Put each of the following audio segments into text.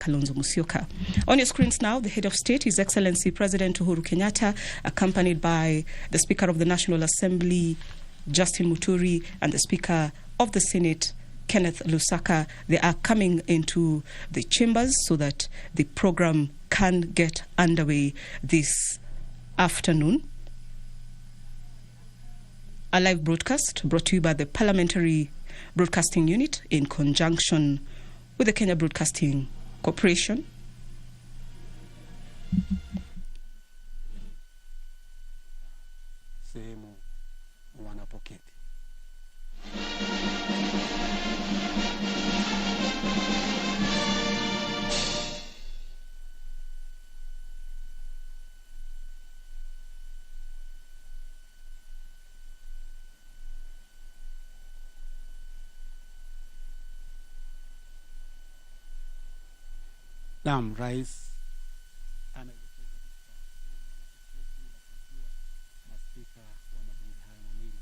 Kalonzo Musyoka. On your screens now, the head of state, His Excellency President Uhuru Kenyatta, accompanied by the Speaker of the National Assembly, Justin Muturi, and the Speaker of the Senate, Kenneth Lusaka. They are coming into the chambers so that the program can get underway this afternoon. A live broadcast brought to you by the Parliamentary Broadcasting Unit in conjunction with the Kenya Broadcasting Corporation. Sehemu wanapoketi. Naam, Rais anaelekeza na Spika wa mabunge haya mawili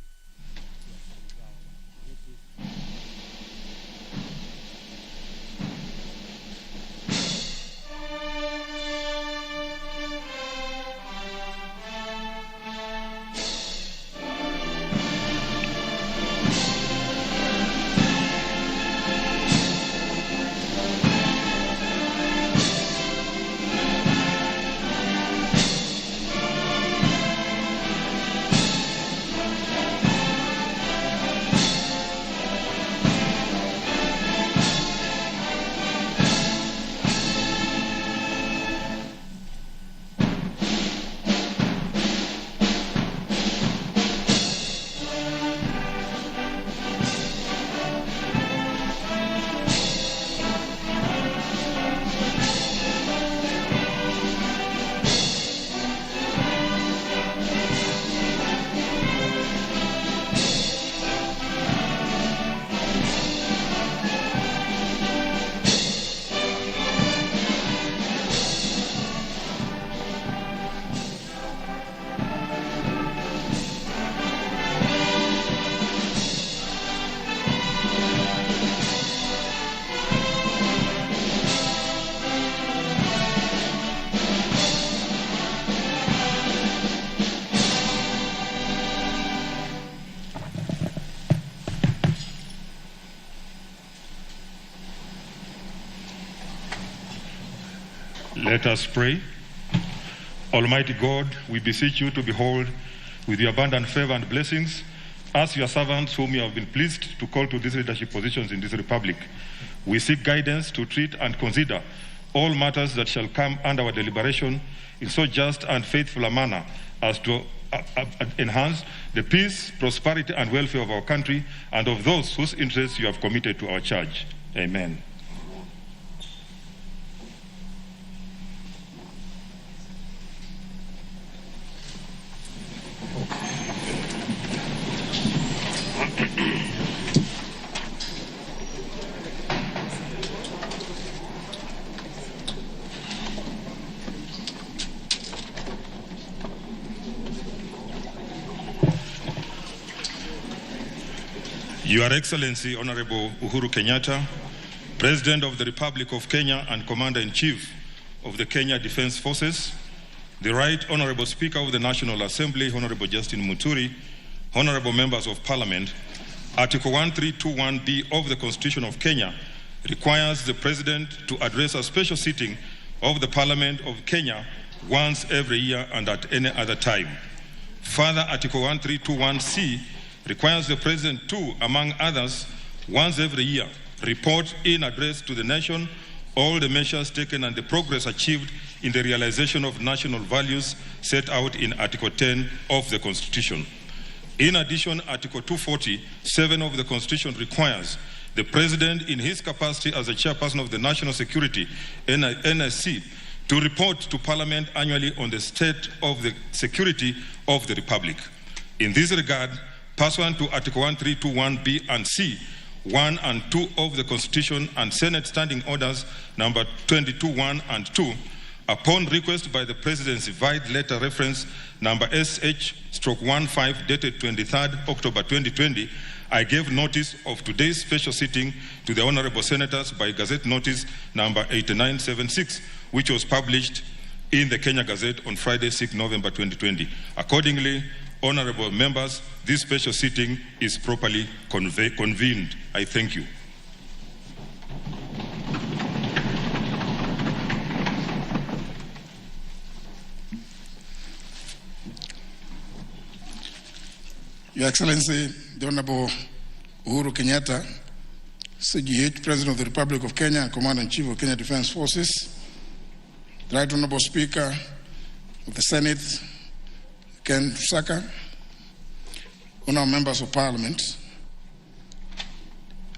Let us pray. Almighty God, we beseech you to behold with your abundant favor and blessings as your servants whom you have been pleased to call to these leadership positions in this republic. We seek guidance to treat and consider all matters that shall come under our deliberation in so just and faithful a manner as to enhance the peace, prosperity, and welfare of our country and of those whose interests you have committed to our charge. Amen. Your Excellency, Honorable Uhuru Kenyatta, President of the Republic of Kenya and Commander-in-Chief of the Kenya Defense Forces, the Right Honorable Speaker of the National Assembly, Honorable Justin Muturi, Honorable Members of Parliament, Article 1321B of the Constitution of Kenya requires the President to address a special sitting of the Parliament of Kenya once every year and at any other time. Further, Article 1321C requires the President to, among others, once every year, report in address to the nation all the measures taken and the progress achieved in the realization of national values set out in Article 10 of the Constitution. In addition, Article 247 of the Constitution requires the President, in his capacity as the Chairperson of the National Security, NSC, to report to Parliament annually on the state of the security of the Republic. In this regard, pursuant to Article 1321B and C, 1 and 2 of the Constitution and Senate Standing Orders number 22.1 and 2, Upon request by the Presidency, vide letter reference number SH/15 dated 23rd October 2020, I gave notice of today's special sitting to the Honorable Senators by Gazette Notice number 8976, which was published in the Kenya Gazette on Friday, 6 November 2020. Accordingly, Honorable members, this special sitting is properly convened. I thank you. Your Excellency, the Honorable Uhuru Kenyatta, CGH, President of the Republic of Kenya and Commander-in-Chief of Kenya Defense Forces, the Right Honorable Speaker of the Senate, Ken Saka, Honorable Members of Parliament,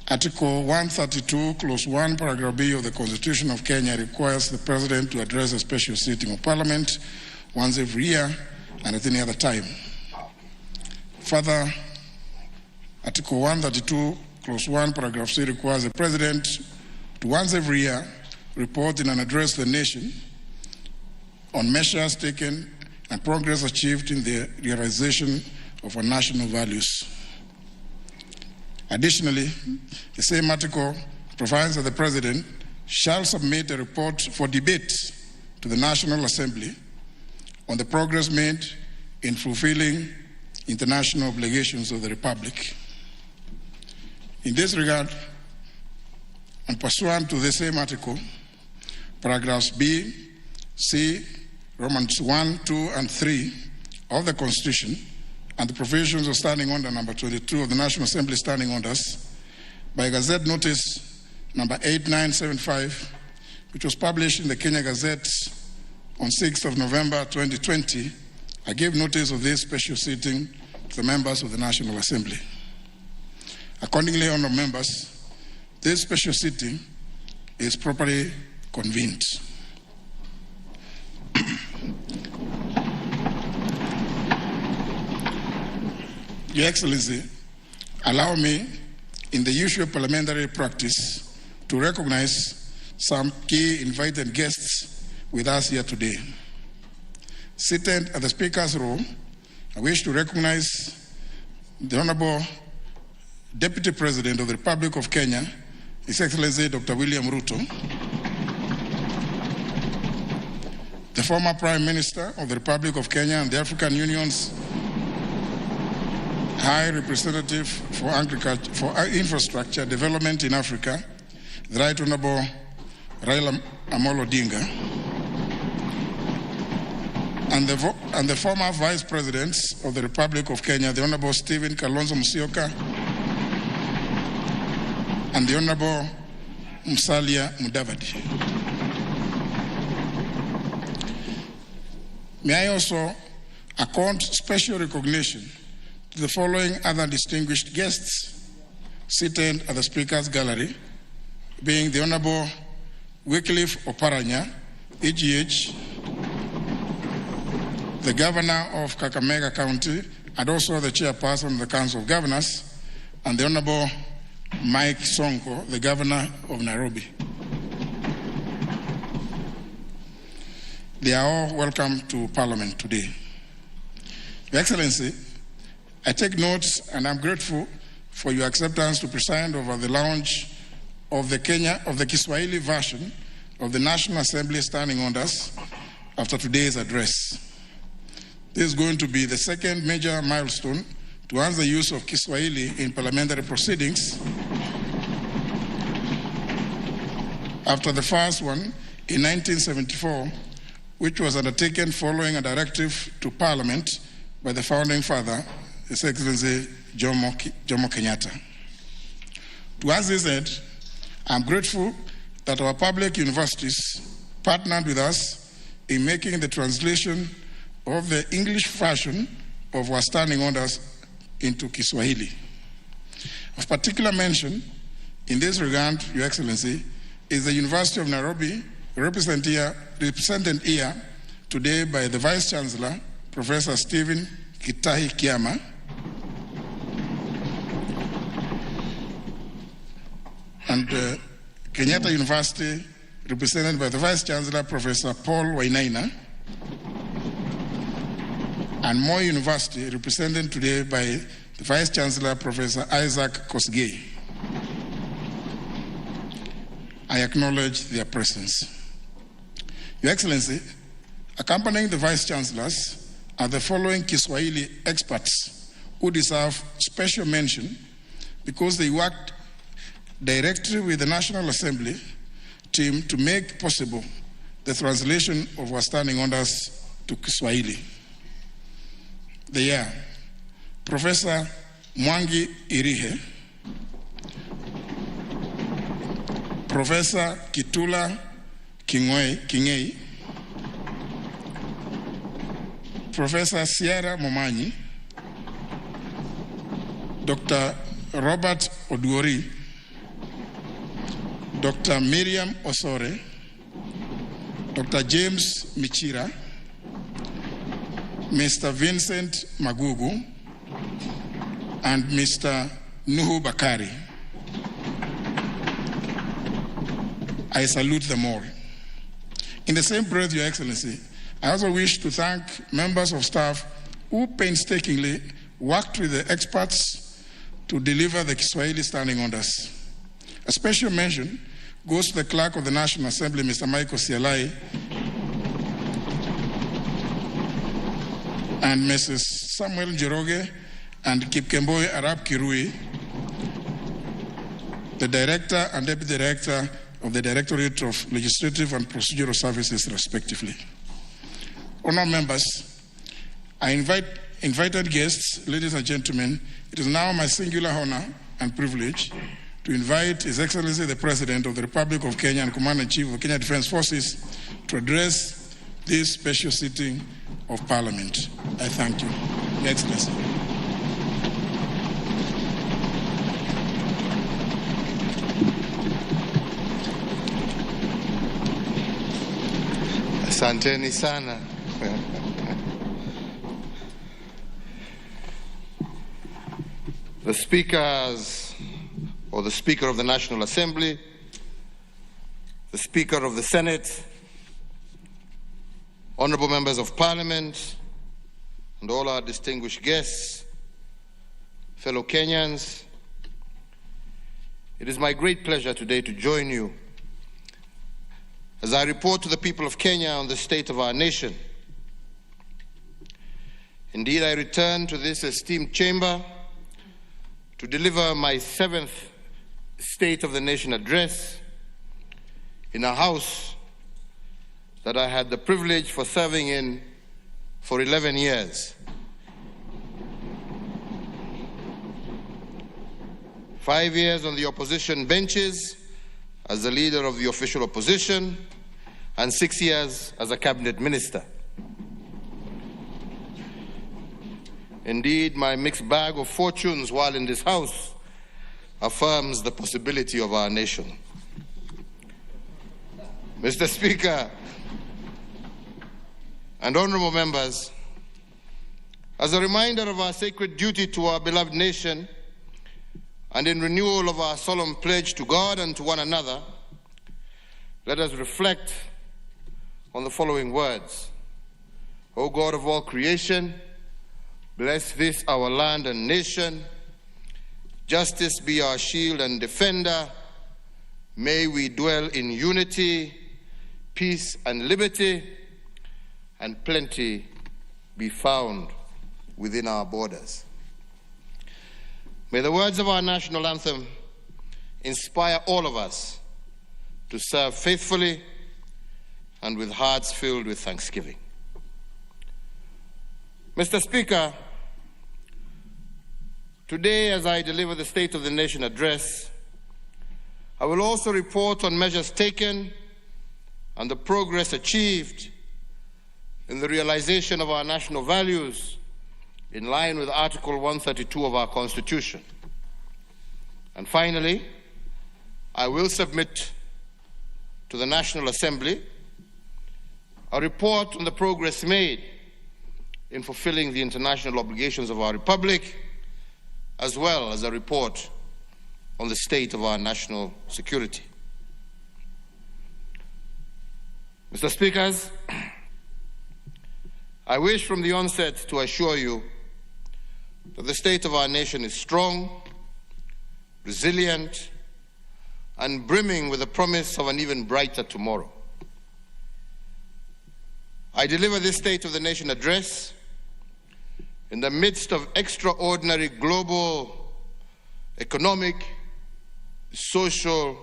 Article 132, Clause 1, Paragraph B of the Constitution of Kenya requires the President to address a special sitting of Parliament once every year and at any other time. Further, Article 132, Clause 1, Paragraph C requires the President to once every year report in and address the nation on measures taken and progress achieved in the realization of our national values. Additionally, the same article provides that the President shall submit a report for debate to the National Assembly on the progress made in fulfilling international obligations of the Republic. In this regard, and pursuant to the same article, paragraphs B, C, Romans 1, 2, and 3 of the Constitution, and the provisions of Standing Order number 22 of the National Assembly Standing Orders, by Gazette Notice number 8975, which was published in the Kenya Gazette on 6th of November 2020, I gave notice of this special sitting to the members of the National Assembly. Accordingly, honourable members, this special sitting is properly convened. Your Excellency, allow me, in the usual parliamentary practice, to recognize some key invited guests with us here today. Seated at the Speaker's row, I wish to recognize the Honorable Deputy President of the Republic of Kenya, His Excellency Dr. William Ruto, the former Prime Minister of the Republic of Kenya and the African Union's High Representative for Infrastructure Development in Africa, the Right Honorable Raila Amolo Odinga, and the former Vice Presidents of the Republic of Kenya, the Honorable Stephen Kalonzo Musyoka and the Honorable Musalia Mudavadi. May I also accord special recognition to the following other distinguished guests seated at the Speaker's Gallery, being the Honorable Wycliffe Oparanya, EGH, the Governor of Kakamega County, and also the Chairperson of the Council of Governors, and the Honorable Mike Sonko, the Governor of Nairobi. They are all welcome to Parliament today. Your Excellency, I take notes and I'm grateful for your acceptance to preside over the launch of the Kiswahili version of the National Assembly Standing Orders after today's address. This is going to be the second major milestone towards the use of Kiswahili in parliamentary proceedings after the first one in 1974, which was undertaken following a directive to Parliament by the founding father, His Excellency Jomo Kenyatta. Towards this end, I'm grateful that our public universities partnered with us in making the translation of the English version of our standing orders into Kiswahili. Of particular mention in this regard, Your Excellency, is the University of Nairobi, represented here today by the Vice Chancellor, Professor Stephen Kitahi Kiama, and Kenyatta University, represented by the Vice Chancellor, Professor Paul Wainaina, and Moi University, represented today by the Vice Chancellor, Professor Isaac Kosgei. I acknowledge their presence. Your Excellency, accompanying the Vice Chancellors are the following Kiswahili experts who deserve special mention because they worked directly with the National Assembly team to make possible the translation of our standing orders to Kiswahili. They are Professor Mwangi Irihe, Professor Kitula Kingei, Professor Sierra Momanyi, Dr. Robert Oduori, Dr. Miriam Osore, Dr. James Michira, Mr. Vincent Magugu, and Mr. Nuhu Bakari. I salute them all. In the same breath, Your Excellency, I also wish to thank members of staff who painstakingly worked with the experts to deliver the Kiswahili standing orders. A special mention goes to the Clerk of the National Assembly, Mr. Michael Sialai, and Mrs. Samuel Njoroge and Kipkemboi Arab Kirui, the Director and Deputy Director of the Directorate of Legislative and Procedural Services, respectively. Honored members, invited guests, ladies and gentlemen, it is now my singular honor and privilege to invite His Excellency the President of the Republic of Kenya and Commander-in-Chief of the Kenya Defense Forces to address this special sitting of Parliament. I thank you. Your Excellency. Asanteni sana. The speakers, or the Speaker of the National Assembly, the Speaker of the Senate, honorable members of Parliament, and all our distinguished guests, fellow Kenyans, it is my great pleasure today to join you as I report to the people of Kenya on the state of our nation. Indeed, I return to this esteemed chamber to deliver my 7th State of the Nation address in a house that I had the privilege for serving in for 11 years. 5 years on the opposition benches as the leader of the official opposition, and 6 years as a cabinet minister. Indeed, my mixed bag of fortunes while in this house affirms the possibility of our nation. Mr. Speaker and honorable members, as a reminder of our sacred duty to our beloved nation and in renewal of our solemn pledge to God and to one another, let us reflect on the following words. O God of all creation, bless this our land and nation. Justice be our shield and defender. May we dwell in unity, peace and liberty, and plenty be found within our borders. May the words of our national anthem inspire all of us to serve faithfully and with hearts filled with thanksgiving. Mr. Speaker, today as I deliver the State of the Nation address, I will also report on measures taken and the progress achieved in the realization of our national values in line with Article 132 of our Constitution. And finally, I will submit to the National Assembly a report on the progress made in fulfilling the international obligations of our Republic, as well as a report on the state of our national security. Mr. Speakers, I wish from the onset to assure you that the state of our nation is strong, resilient, and brimming with the promise of an even brighter tomorrow. I deliver this State of the Nation address in the midst of extraordinary global, economic, social,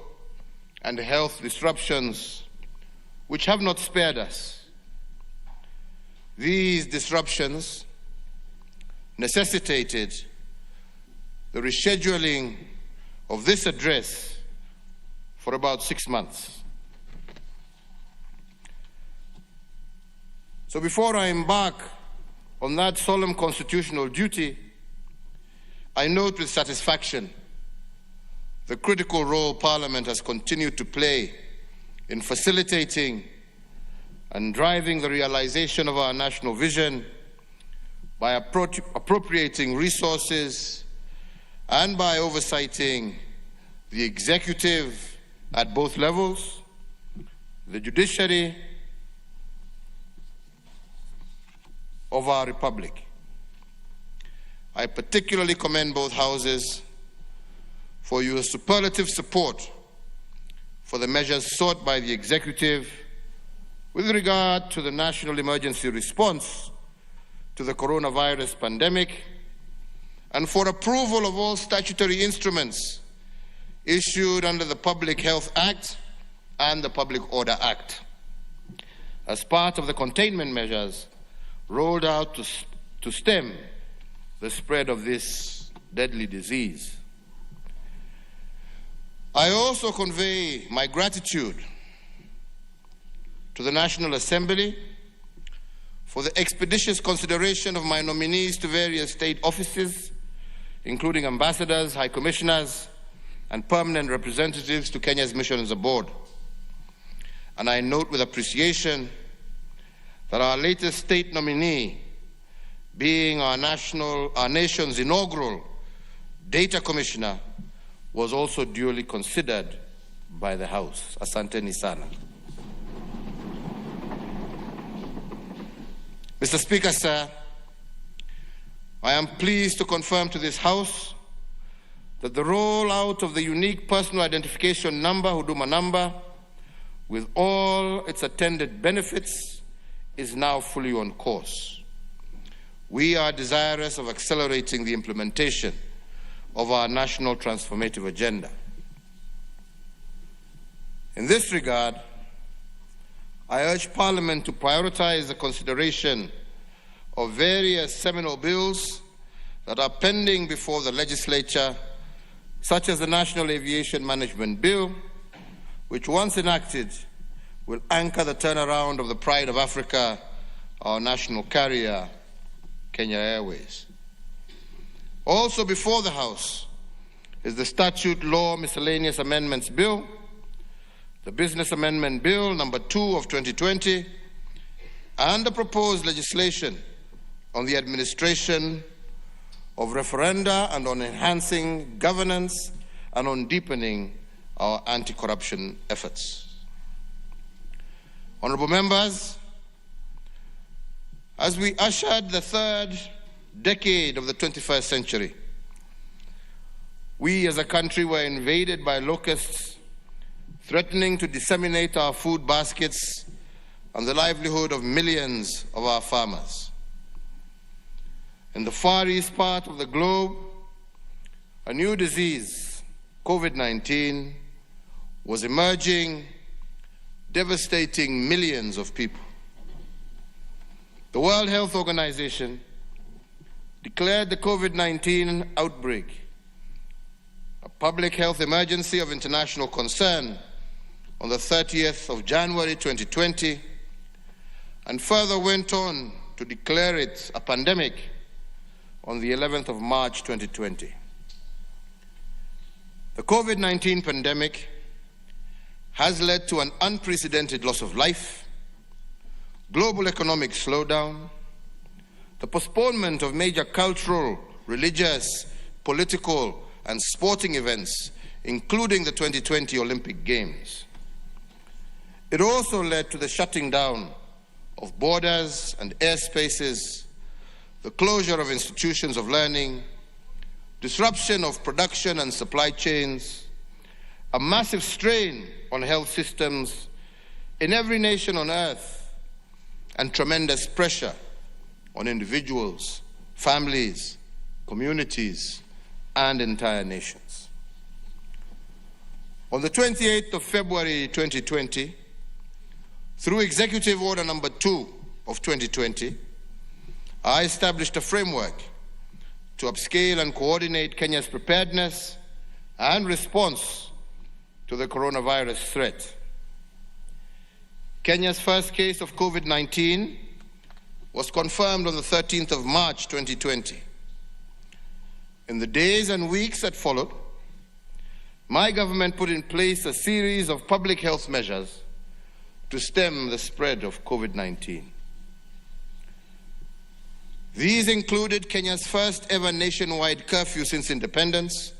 and health disruptions which have not spared us. These disruptions necessitated the rescheduling of this address for about 6 months. So before I embark on that solemn constitutional duty, I note with satisfaction the critical role Parliament has continued to play in facilitating and driving the realization of our national vision by appropriating resources and by oversighting the executive at both levels, the judiciary of our republic. I particularly commend both houses for your superlative support for the measures sought by the executive with regard to the national emergency response to the coronavirus pandemic, and for approval of all statutory instruments issued under the Public Health Act and the Public Order Act as part of the containment measures rolled out to stem the spread of this deadly disease. I also convey my gratitude to the National Assembly for the expeditious consideration of my nominees to various state offices, including ambassadors, high commissioners, and permanent representatives to Kenya's missions abroad. And I note with appreciation that our latest state nominee, being our nation's inaugural data commissioner, was also duly considered by the House. Asanteni sana. Mr. Speaker, sir, I am pleased to confirm to this House that the rollout of the unique personal identification number, Huduma number, with all its attendant benefits, is now fully on course. We are desirous of accelerating the implementation of our national transformative agenda. In this regard, I urge Parliament to prioritize the consideration of various seminal bills that are pending before the legislature, such as the National Aviation Management Bill, which once enacted will anchor the turnaround of the pride of Africa, our national carrier, Kenya Airways. Also before the House is the Statute Law Miscellaneous Amendments Bill, the Business Amendment Bill number 2 of 2020, and the proposed legislation on the administration of referenda and on enhancing governance and on deepening our anti-corruption efforts. Honorable members, as we ushered the third decade of the 21st century, we as a country were invaded by locusts threatening to disseminate our food baskets and the livelihood of millions of our farmers. In the far east part of the globe, a new disease, COVID-19, was emerging, devastating millions of people. The World Health Organization declared the COVID-19 outbreak a public health emergency of international concern on the 30th of January 2020, and further went on to declare it a pandemic on the 11th of March 2020. The COVID-19 pandemic has led to an unprecedented loss of life, global economic slowdown, the postponement of major cultural, religious, political, and sporting events, including the 2020 Olympic Games. It also led to the shutting down of borders and airspaces, the closure of institutions of learning, disruption of production and supply chains, a massive strain on health systems in every nation on earth, and tremendous pressure on individuals, families, communities, and entire nations. On the 28th of February 2020, through Executive Order Number 2 of 2020, I established a framework to upscale and coordinate Kenya's preparedness and response to the coronavirus threat. Kenya's first case of COVID-19 was confirmed on the 13th of March 2020. In the days and weeks that followed, my government put in place a series of public health measures to stem the spread of COVID-19. These included Kenya's first ever nationwide curfew since independence,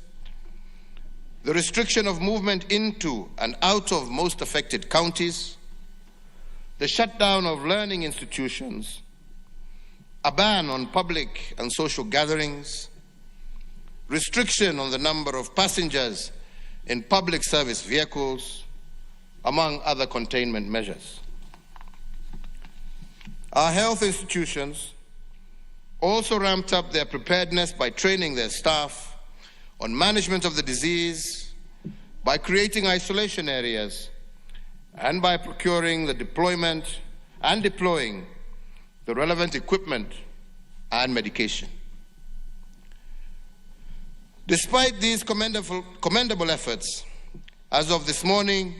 the restriction of movement into and out of most affected counties, the shutdown of learning institutions, a ban on public and social gatherings, restriction on the number of passengers in public service vehicles, among other containment measures. Our health institutions also ramped up their preparedness by training their staff on management of the disease, by creating isolation areas, and by procuring the deployment and deploying the relevant equipment and medication. Despite these commendable efforts, as of this morning,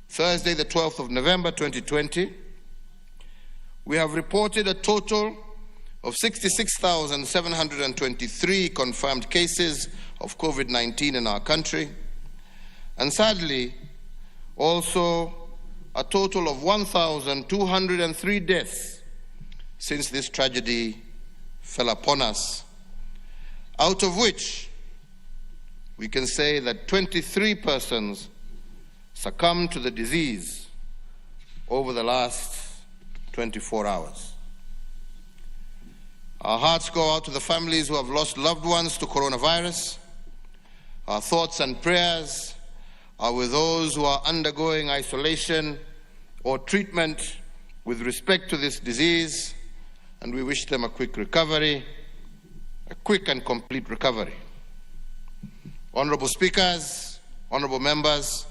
Thursday, the 12th of November 2020, we have reported a total of 66,723 confirmed cases of COVID-19 in our country, and sadly, also a total of 1,203 deaths since this tragedy fell upon us, out of which we can say that 23 persons succumbed to the disease over the last 24 hours. Our hearts go out to the families who have lost loved ones to coronavirus. Our thoughts and prayers are with those who are undergoing isolation or treatment with respect to this disease, and we wish them a quick recovery, a quick and complete recovery. Honorable speakers, honorable members,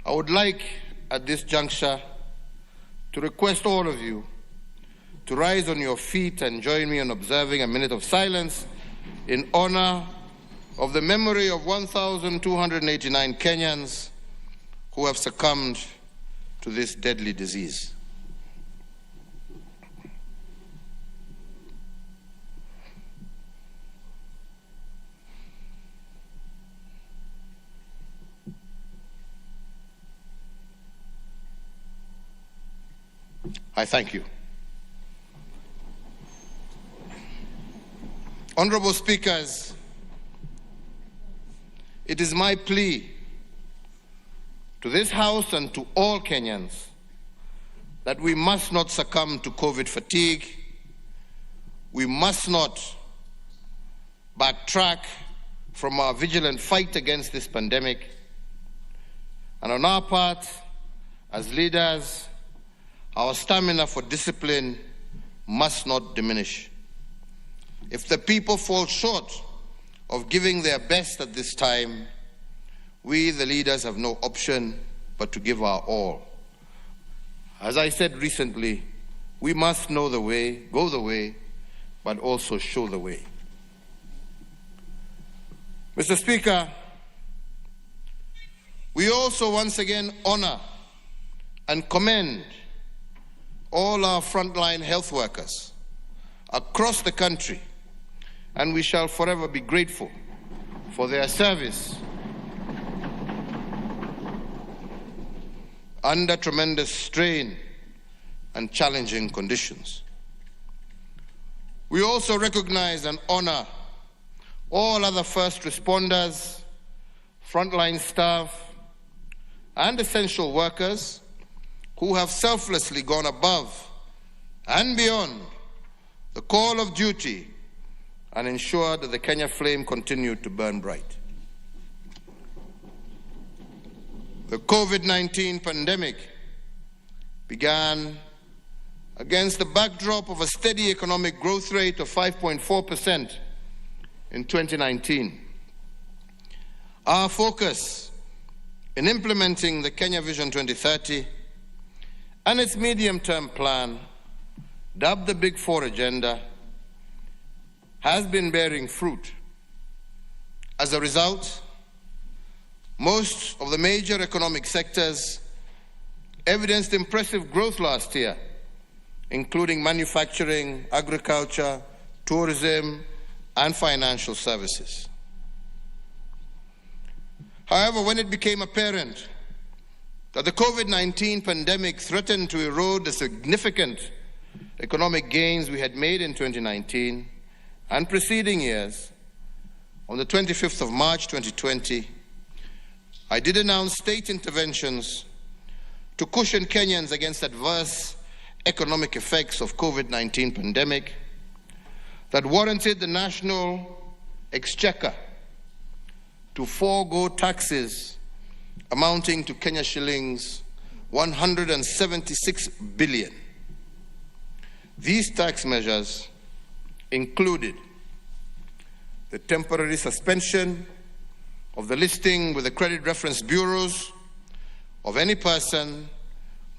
I would like at this juncture to request all of you to rise on your feet and join me in observing a minute of silence in honor of the memory of 1,289 Kenyans who have succumbed to this deadly disease. I thank you. Honorable speakers, it is my plea to this House and to all Kenyans that we must not succumb to COVID fatigue. We must not backtrack from our vigilant fight against this pandemic. And on our part, as leaders, our stamina for discipline must not diminish. If the people fall short of giving their best at this time, we, the leaders, have no option but to give our all. As I said recently, we must know the way, go the way, but also show the way. Mr. Speaker, we also once again honor and commend all our frontline health workers across the country, and we shall forever be grateful for their service under tremendous strain and challenging conditions. We also recognize and honor all other first responders, frontline staff, and essential workers who have selflessly gone above and beyond the call of duty and ensured that the Kenya flame continued to burn bright. The COVID-19 pandemic began against the backdrop of a steady economic growth rate of 5.4% in 2019. Our focus in implementing the Kenya Vision 2030 and its medium-term plan, dubbed the Big Four Agenda, has been bearing fruit. As a result, most of the major economic sectors evidenced impressive growth last year, including manufacturing, agriculture, tourism, and financial services. However, when it became apparent that the COVID-19 pandemic threatened to erode the significant economic gains we had made in 2019 and preceding years, on the 25th of March 2020, I did announce state interventions to cushion Kenyans against adverse economic effects of COVID-19 pandemic that warranted the national exchequer to forego taxes amounting to Kenya shillings 176 billion. These tax measures included the temporary suspension of the listing with the credit reference bureaus of any person,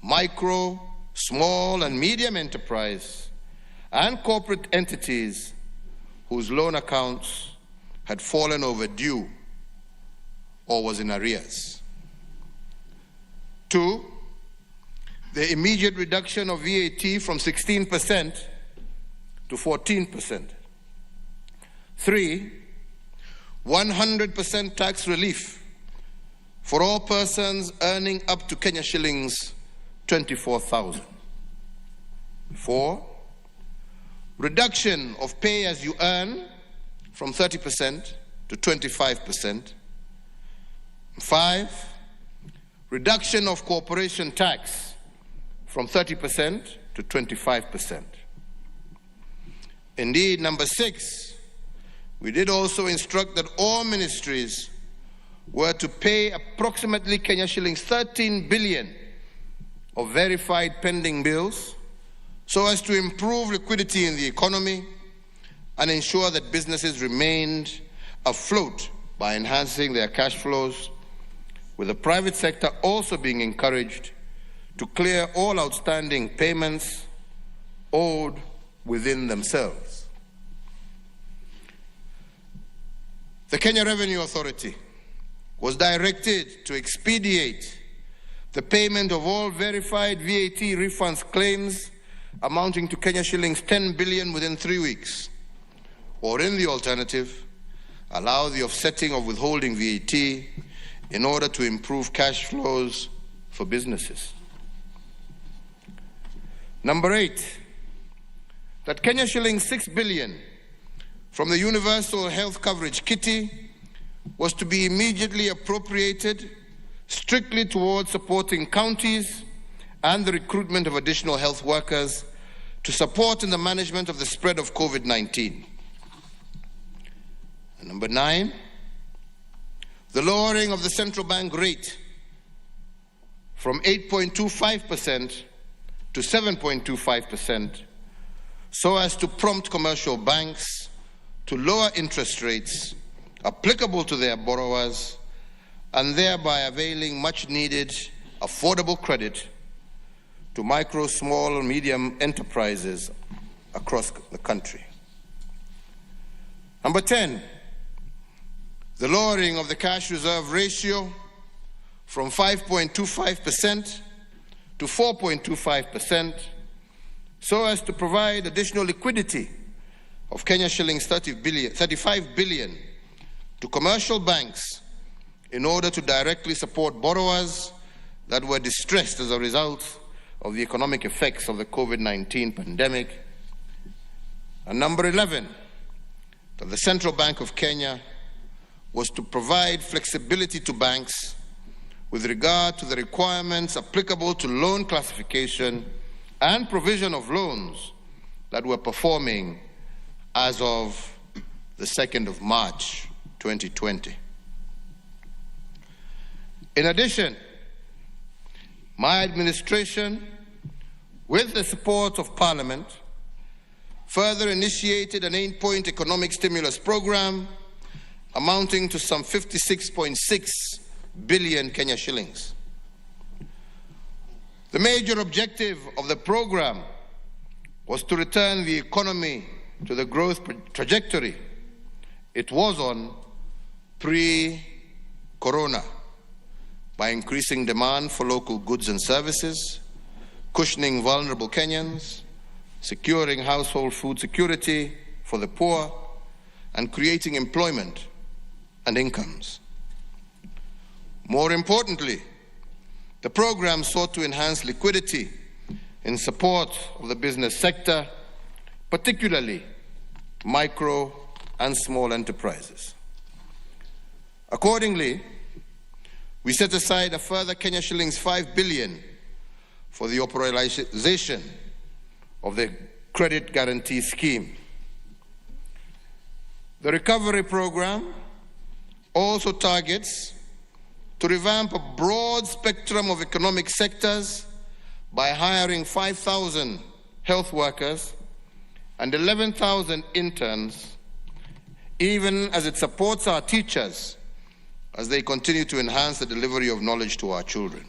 micro, small and medium enterprise, and corporate entities whose loan accounts had fallen overdue or was in arrears. 2, the immediate reduction of VAT from 16% to 14%. 3, 100% tax relief for all persons earning up to Kenya shillings 24,000. 4, reduction of pay as you earn from 30% to 25%. 5, reduction of corporation tax from 30% to 25%. Indeed, number 6, we did also instruct that all ministries were to pay approximately Kenya shillings 13 billion of verified pending bills so as to improve liquidity in the economy and ensure that businesses remained afloat by enhancing their cash flows, with the private sector also being encouraged to clear all outstanding payments owed within themselves. The Kenya Revenue Authority was directed to expedite the payment of all verified VAT refunds claims amounting to Kenya shillings 10 billion within 3 weeks, or in the alternative, allow the offsetting of withholding VAT in order to improve cash flows for businesses. Number 8, that Kenya shillings 6 billion from the Universal Health Coverage Kitty was to be immediately appropriated strictly towards supporting counties and the recruitment of additional health workers to support in the management of the spread of COVID-19. And number 9, the lowering of the central bank rate from 8.25% to 7.25% so as to prompt commercial banks to lower interest rates applicable to their borrowers and thereby availing much needed affordable credit to micro, small and medium enterprises across the country. Number 10, the lowering of the cash reserve ratio from 5.25% to 4.25% so as to provide additional liquidity of Kenya shillings 35 billion to commercial banks in order to directly support borrowers that were distressed as a result of the economic effects of the COVID-19 pandemic. And number 11, that the Central Bank of Kenya was to provide flexibility to banks with regard to the requirements applicable to loan classification and provision of loans that were performing as of the 2nd of March 2020. In addition, my administration, with the support of Parliament, further initiated an 8-point economic stimulus program amounting to some 56.6 billion Kenya shillings. The major objective of the program was to return the economy to the growth trajectory it was on pre-corona by increasing demand for local goods and services, cushioning vulnerable Kenyans, securing household food security for the poor, and creating employment and incomes. More importantly, the program sought to enhance liquidity in support of the business sector, particularly micro and small enterprises. Accordingly, we set aside a further Kenya shillings 5 billion for the operationalization of the credit guarantee scheme. The recovery program also targets to revamp a broad spectrum of economic sectors by hiring 5,000 health workers and 11,000 interns, even as it supports our teachers as they continue to enhance the delivery of knowledge to our children.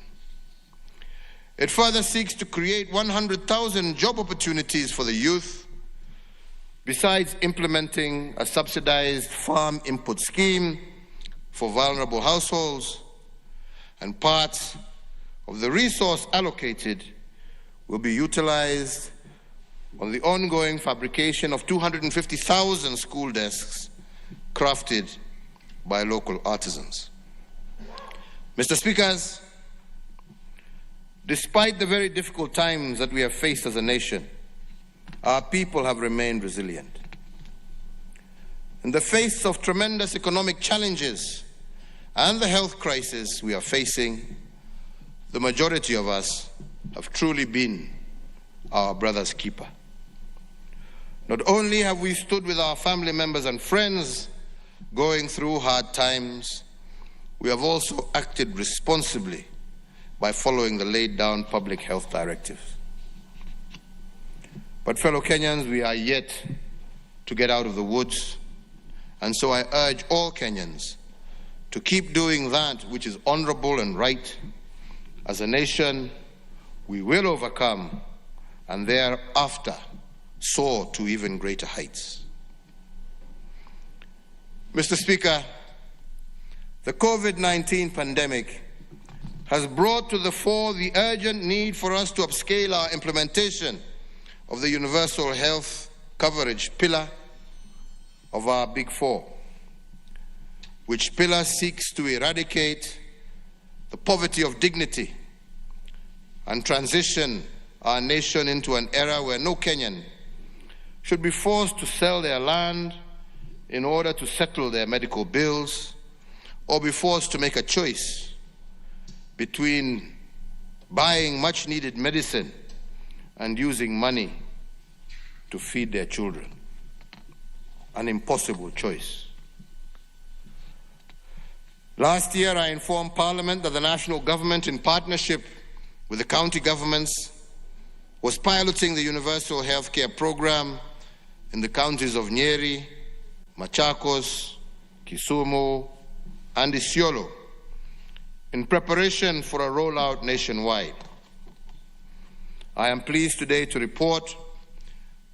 It further seeks to create 100,000 job opportunities for the youth, besides implementing a subsidized farm input scheme for vulnerable households, and parts of the resource allocated will be utilized on the ongoing fabrication of 250,000 school desks crafted by local artisans. Mr. Speakers, despite the very difficult times that we have faced as a nation, our people have remained resilient. In the face of tremendous economic challenges and the health crisis we are facing, the majority of us have truly been our brother's keeper. Not only have we stood with our family members and friends going through hard times, we have also acted responsibly by following the laid down public health directives. But fellow Kenyans, we are yet to get out of the woods, and so I urge all Kenyans to keep doing that which is honorable and right. As a nation, we will overcome and thereafter soar to even greater heights. Mr. Speaker, the COVID-19 pandemic has brought to the fore the urgent need for us to upscale our implementation of the universal health coverage pillar of our Big Four, which pillar seeks to eradicate the poverty of dignity and transition our nation into an era where no Kenyan should be forced to sell their land in order to settle their medical bills, or be forced to make a choice between buying much-needed medicine and using money to feed their children. An impossible choice. Last year, I informed Parliament that the national government, in partnership with the county governments, was piloting the universal healthcare program in the counties of Nyeri, Machakos, Kisumu, and Isiolo, in preparation for a rollout nationwide. I am pleased today to report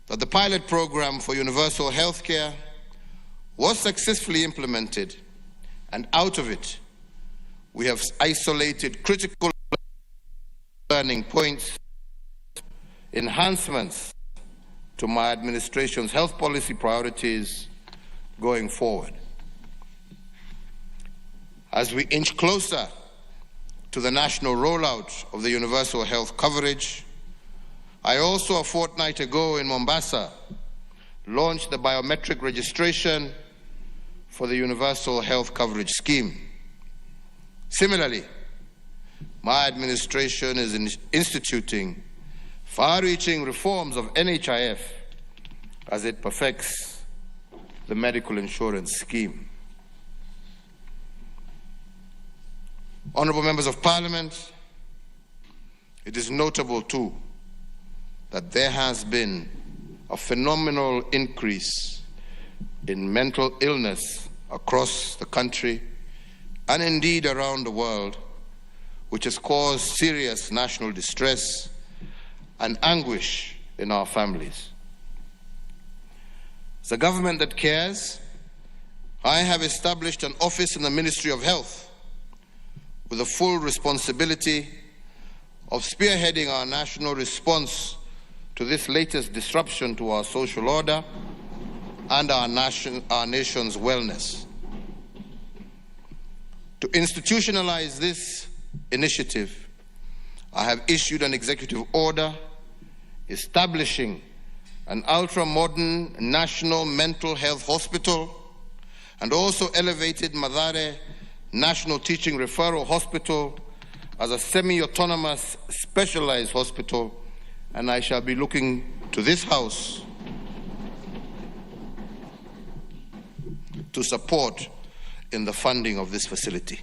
that the pilot program for universal healthcare was successfully implemented, and out of it, we have isolated critical learning points, enhancements to my administration's health policy priorities going forward. As we inch closer to the national rollout of the universal health coverage, I also, a fortnight ago in Mombasa, launched the biometric registration for the universal health coverage scheme. Similarly, my administration is instituting far-reaching reforms of NHIF as it perfects the medical insurance scheme. Honourable Members of Parliament, it is notable too that there has been a phenomenal increase in mental illness across the country and indeed around the world, which has caused serious national distress and anguish in our families. As a government that cares, I have established an office in the Ministry of Health with the full responsibility of spearheading our national response to this latest disruption to our social order and our nation's wellness. To institutionalize this initiative, I have issued an executive order establishing an ultra-modern national mental health hospital and also elevated Mathare National Teaching Referral Hospital as a semi-autonomous specialized hospital, and I shall be looking to this House to support in the funding of this facility.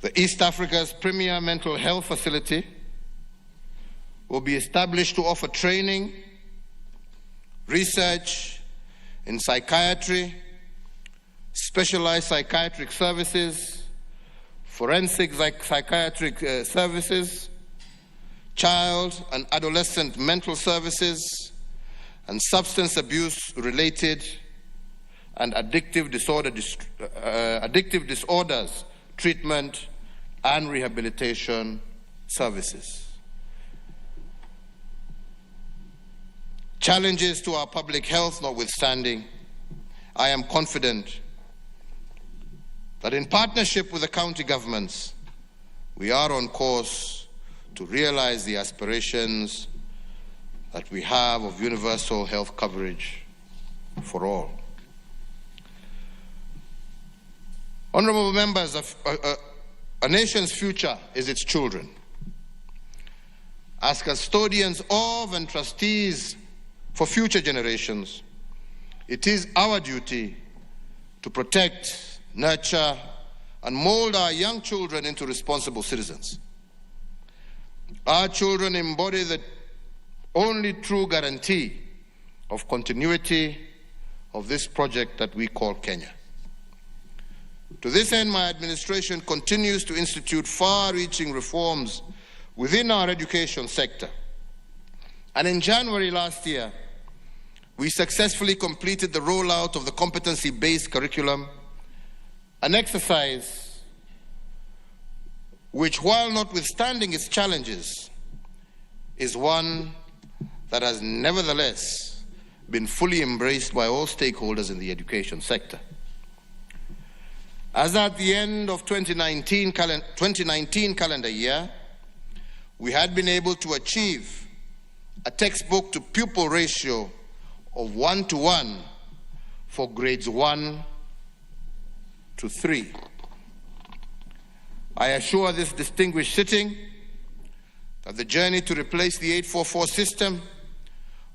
The East Africa's premier mental health facility will be established to offer training, research in psychiatry, specialized psychiatric services, forensic psychiatric services, child and adolescent mental services, and substance abuse-related and addictive disorders treatment and rehabilitation services. Challenges to our public health notwithstanding, I am confident that in partnership with the county governments, we are on course to realize the aspirations that we have of universal health coverage for all. Honourable members, a nation's future is its children. As custodians of and trustees for future generations, it is our duty to protect, nurture, and mold our young children into responsible citizens. Our children embody the only true guarantee of continuity of this project that we call Kenya. To this end, my administration continues to institute far-reaching reforms within our education sector. And in January last year, we successfully completed the rollout of the competency-based curriculum, an exercise which, while notwithstanding its challenges, is one that has nevertheless been fully embraced by all stakeholders in the education sector. As at the end of 2019 calendar year, we had been able to achieve a textbook-to-pupil ratio of 1:1 for grades 1 to 3. I assure this distinguished sitting that the journey to replace the 844 system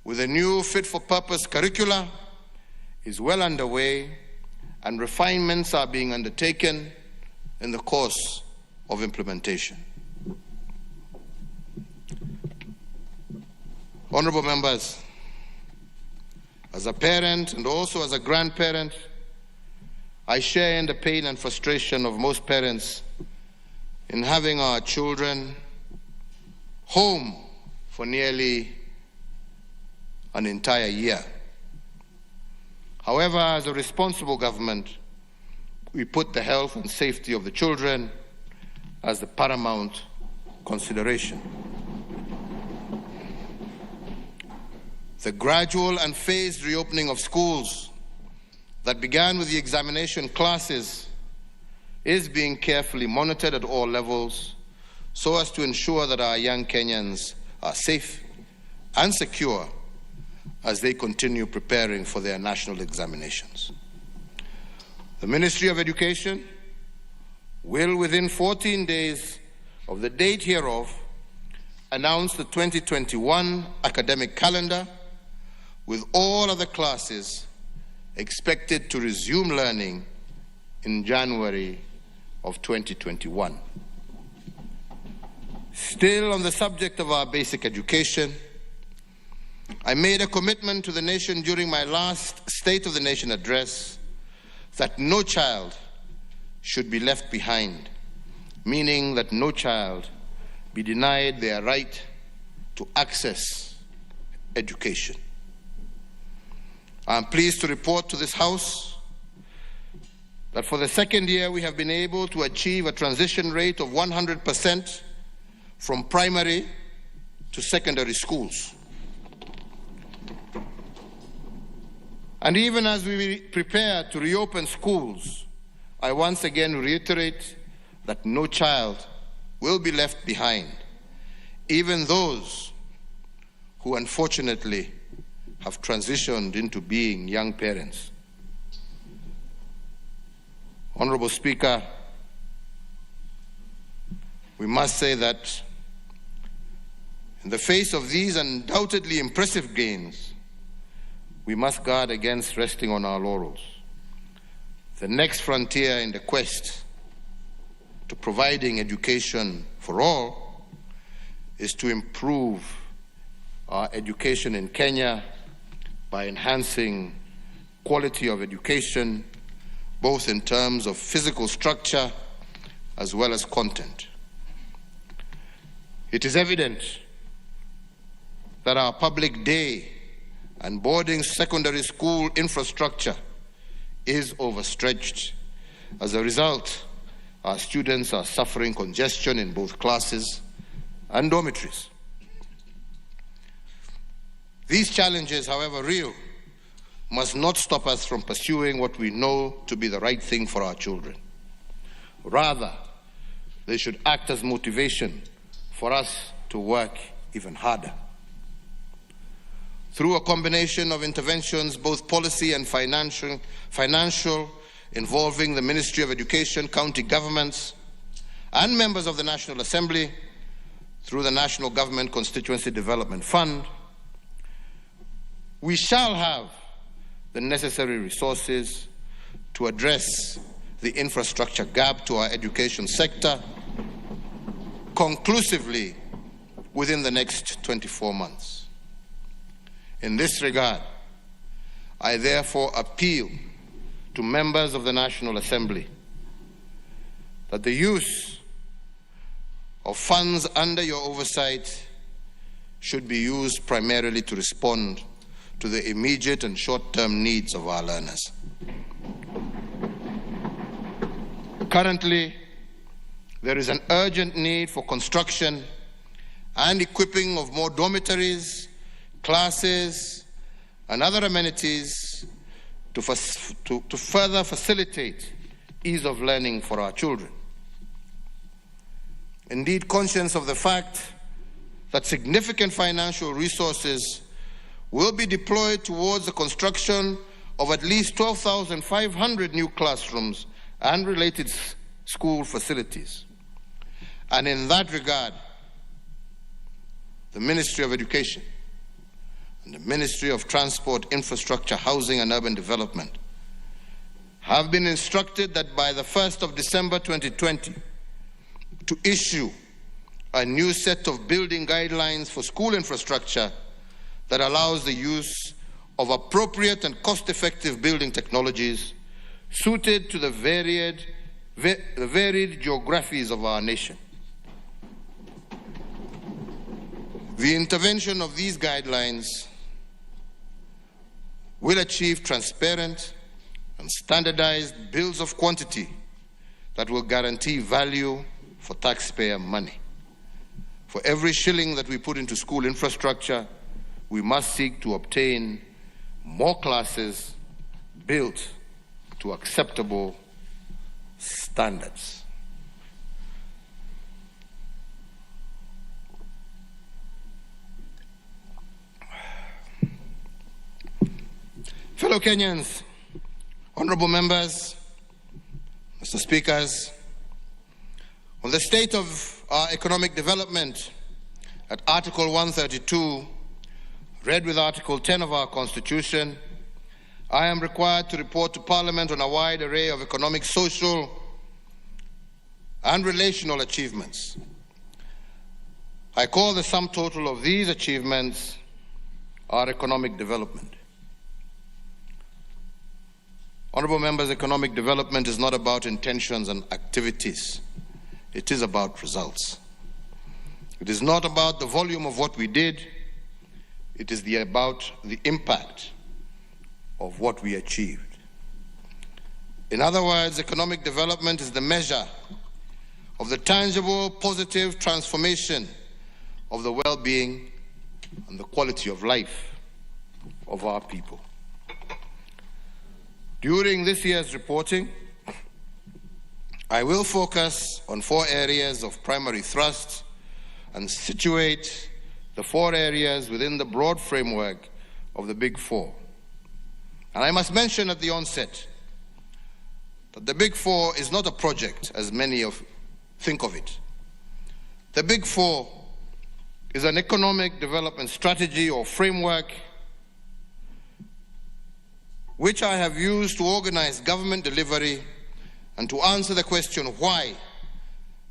with a new fit-for-purpose curricula is well underway, and refinements are being undertaken in the course of implementation. Honourable members, as a parent and also as a grandparent, I share in the pain and frustration of most parents in having our children home for nearly an entire year. However, as a responsible government, we put the health and safety of the children as the paramount consideration. The gradual and phased reopening of schools that began with the examination classes is being carefully monitored at all levels so as to ensure that our young Kenyans are safe and secure as they continue preparing for their national examinations. The Ministry of Education will, within 14 days of the date hereof, announce the 2021 academic calendar, with all other classes expected to resume learning in January of 2021. Still on the subject of our basic education, I made a commitment to the nation during my last State of the Nation address that no child should be left behind, meaning that no child be denied their right to access education. I am pleased to report to this House that for the second year we have been able to achieve a transition rate of 100% from primary to secondary schools. And even as we prepare to reopen schools, I once again reiterate that no child will be left behind, even those who unfortunately have transitioned into being young parents. Honorable Speaker, we must say that in the face of these undoubtedly impressive gains, we must guard against resting on our laurels. The next frontier in the quest to providing education for all is to improve our education in Kenya by enhancing quality of education, both in terms of physical structure as well as content. It is evident that our public day and boarding secondary school infrastructure is overstretched. As a result, our students are suffering congestion in both classes and dormitories. These challenges, however real, must not stop us from pursuing what we know to be the right thing for our children. Rather, they should act as motivation for us to work even harder. Through a combination of interventions, both policy and financial, involving the Ministry of Education, county governments, and members of the National Assembly, through the National Government Constituency Development Fund, we shall have the necessary resources to address the infrastructure gap to our education sector conclusively within the next 24 months. In this regard, I therefore appeal to members of the National Assembly that the use of funds under your oversight should be used primarily to respond to the immediate and short-term needs of our learners. Currently, there is an urgent need for construction and equipping of more dormitories, classes, and other amenities to further facilitate ease of learning for our children. Indeed, conscious of the fact that significant financial resources will be deployed towards the construction of at least 12,500 new classrooms and related school facilities. And in that regard, the Ministry of Education and the Ministry of Transport, Infrastructure, Housing and Urban Development have been instructed that by the 1st of December 2020 to issue a new set of building guidelines for school infrastructure that allows the use of appropriate and cost-effective building technologies suited to the varied geographies of our nation. The intervention of these guidelines will achieve transparent and standardized bills of quantity that will guarantee value for taxpayer money. For every shilling that we put into school infrastructure, we must seek to obtain more classes built to acceptable standards. Fellow Kenyans, honorable members, Mr. Speakers, On the state of our economic development, at Article 132, read with Article 10 of our Constitution, I am required to report to Parliament on a wide array of economic, social, and relational achievements. I call the sum total of these achievements our economic development. Honourable members, economic development is not about intentions and activities. It is about results. It is not about the volume of what we did. It is about the impact of what we achieved. In other words, economic development is the measure of the tangible, positive transformation of the well-being and the quality of life of our people. During this year's reporting, I will focus on 4 areas of primary thrust and situate the 4 areas within the broad framework of the Big Four. And I must mention at the onset that the Big Four is not a project as many think of it. The Big Four is an economic development strategy or framework which I have used to organize government delivery and to answer the question why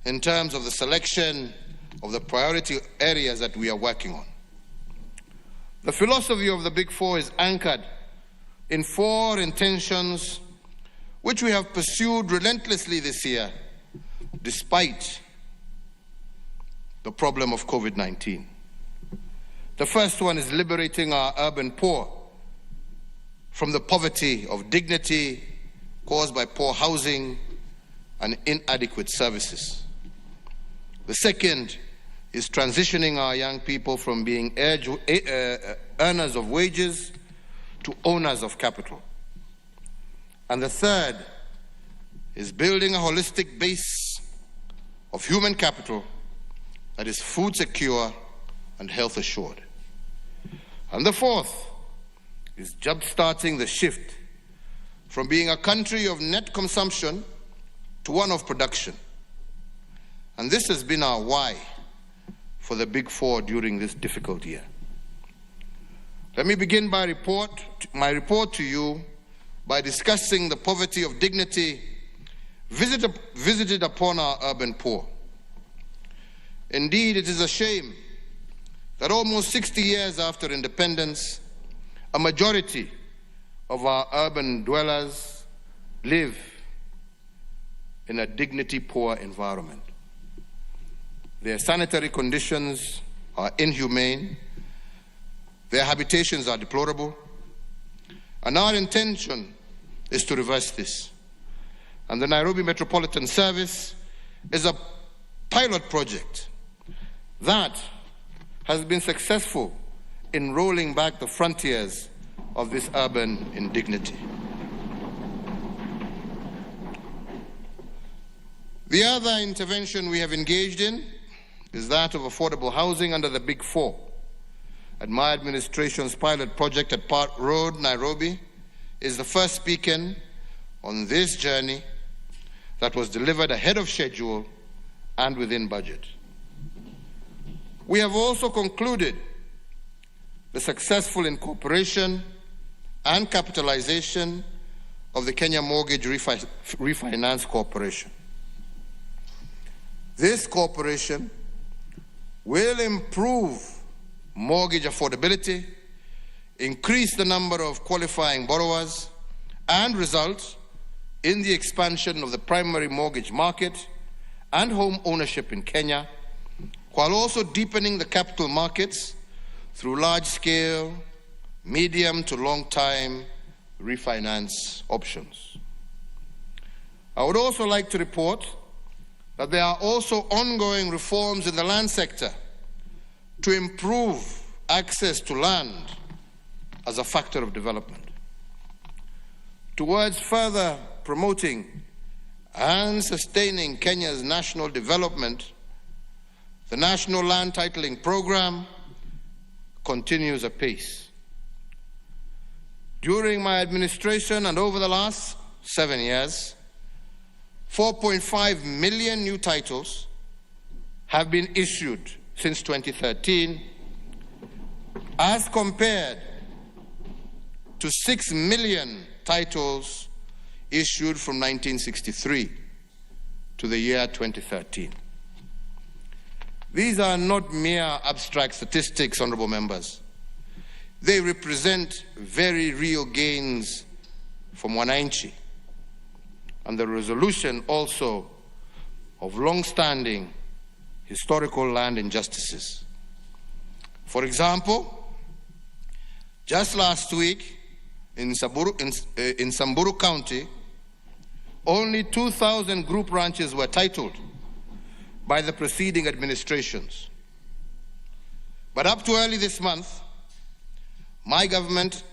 in terms of the selection of the priority areas that we are working on. The philosophy of the Big Four is anchored in 4 intentions which we have pursued relentlessly this year despite the problem of COVID-19. The first one is liberating our urban poor from the poverty of dignity caused by poor housing and inadequate services. The second is transitioning our young people from being earners of wages to owners of capital. And the third is building a holistic base of human capital that is food secure and health assured. And the fourth is jump-starting the shift from being a country of net consumption to one of production. And this has been our why for the Big Four during this difficult year. Let me begin my report to you by discussing the poverty of dignity visited upon our urban poor. Indeed, it is a shame that almost 60 years after independence, a majority of our urban dwellers live in a dignity-poor environment. Their sanitary conditions are inhumane, their habitations are deplorable, and our intention is to reverse this. And the Nairobi Metropolitan Service is a pilot project that has been successful in rolling back the frontiers of this urban indignity. The other intervention we have engaged in is that of affordable housing under the Big Four. And my administration's pilot project at Park Road, Nairobi, is the first beacon on this journey that was delivered ahead of schedule and within budget. We have also concluded the successful incorporation and capitalization of the Kenya Mortgage Refinance Corporation. This corporation will improve mortgage affordability, increase the number of qualifying borrowers, and result in the expansion of the primary mortgage market and home ownership in Kenya, while also deepening the capital markets through large-scale, medium to long-time refinance options. I would also like to report that there are also ongoing reforms in the land sector to improve access to land as a factor of development. Towards further promoting and sustaining Kenya's national development, the National Land Titling Program continues apace. During my administration and over the last 7 years, 4.5 million new titles have been issued since 2013, as compared to 6 million titles issued from 1963 to the year 2013. These are not mere abstract statistics, honorable members. They represent very real gains from wananchi and the resolution also of long-standing historical land injustices. For example, just last week in Samburu County, only 2,000 group ranches were titled by the preceding administrations. But up to early this month, my government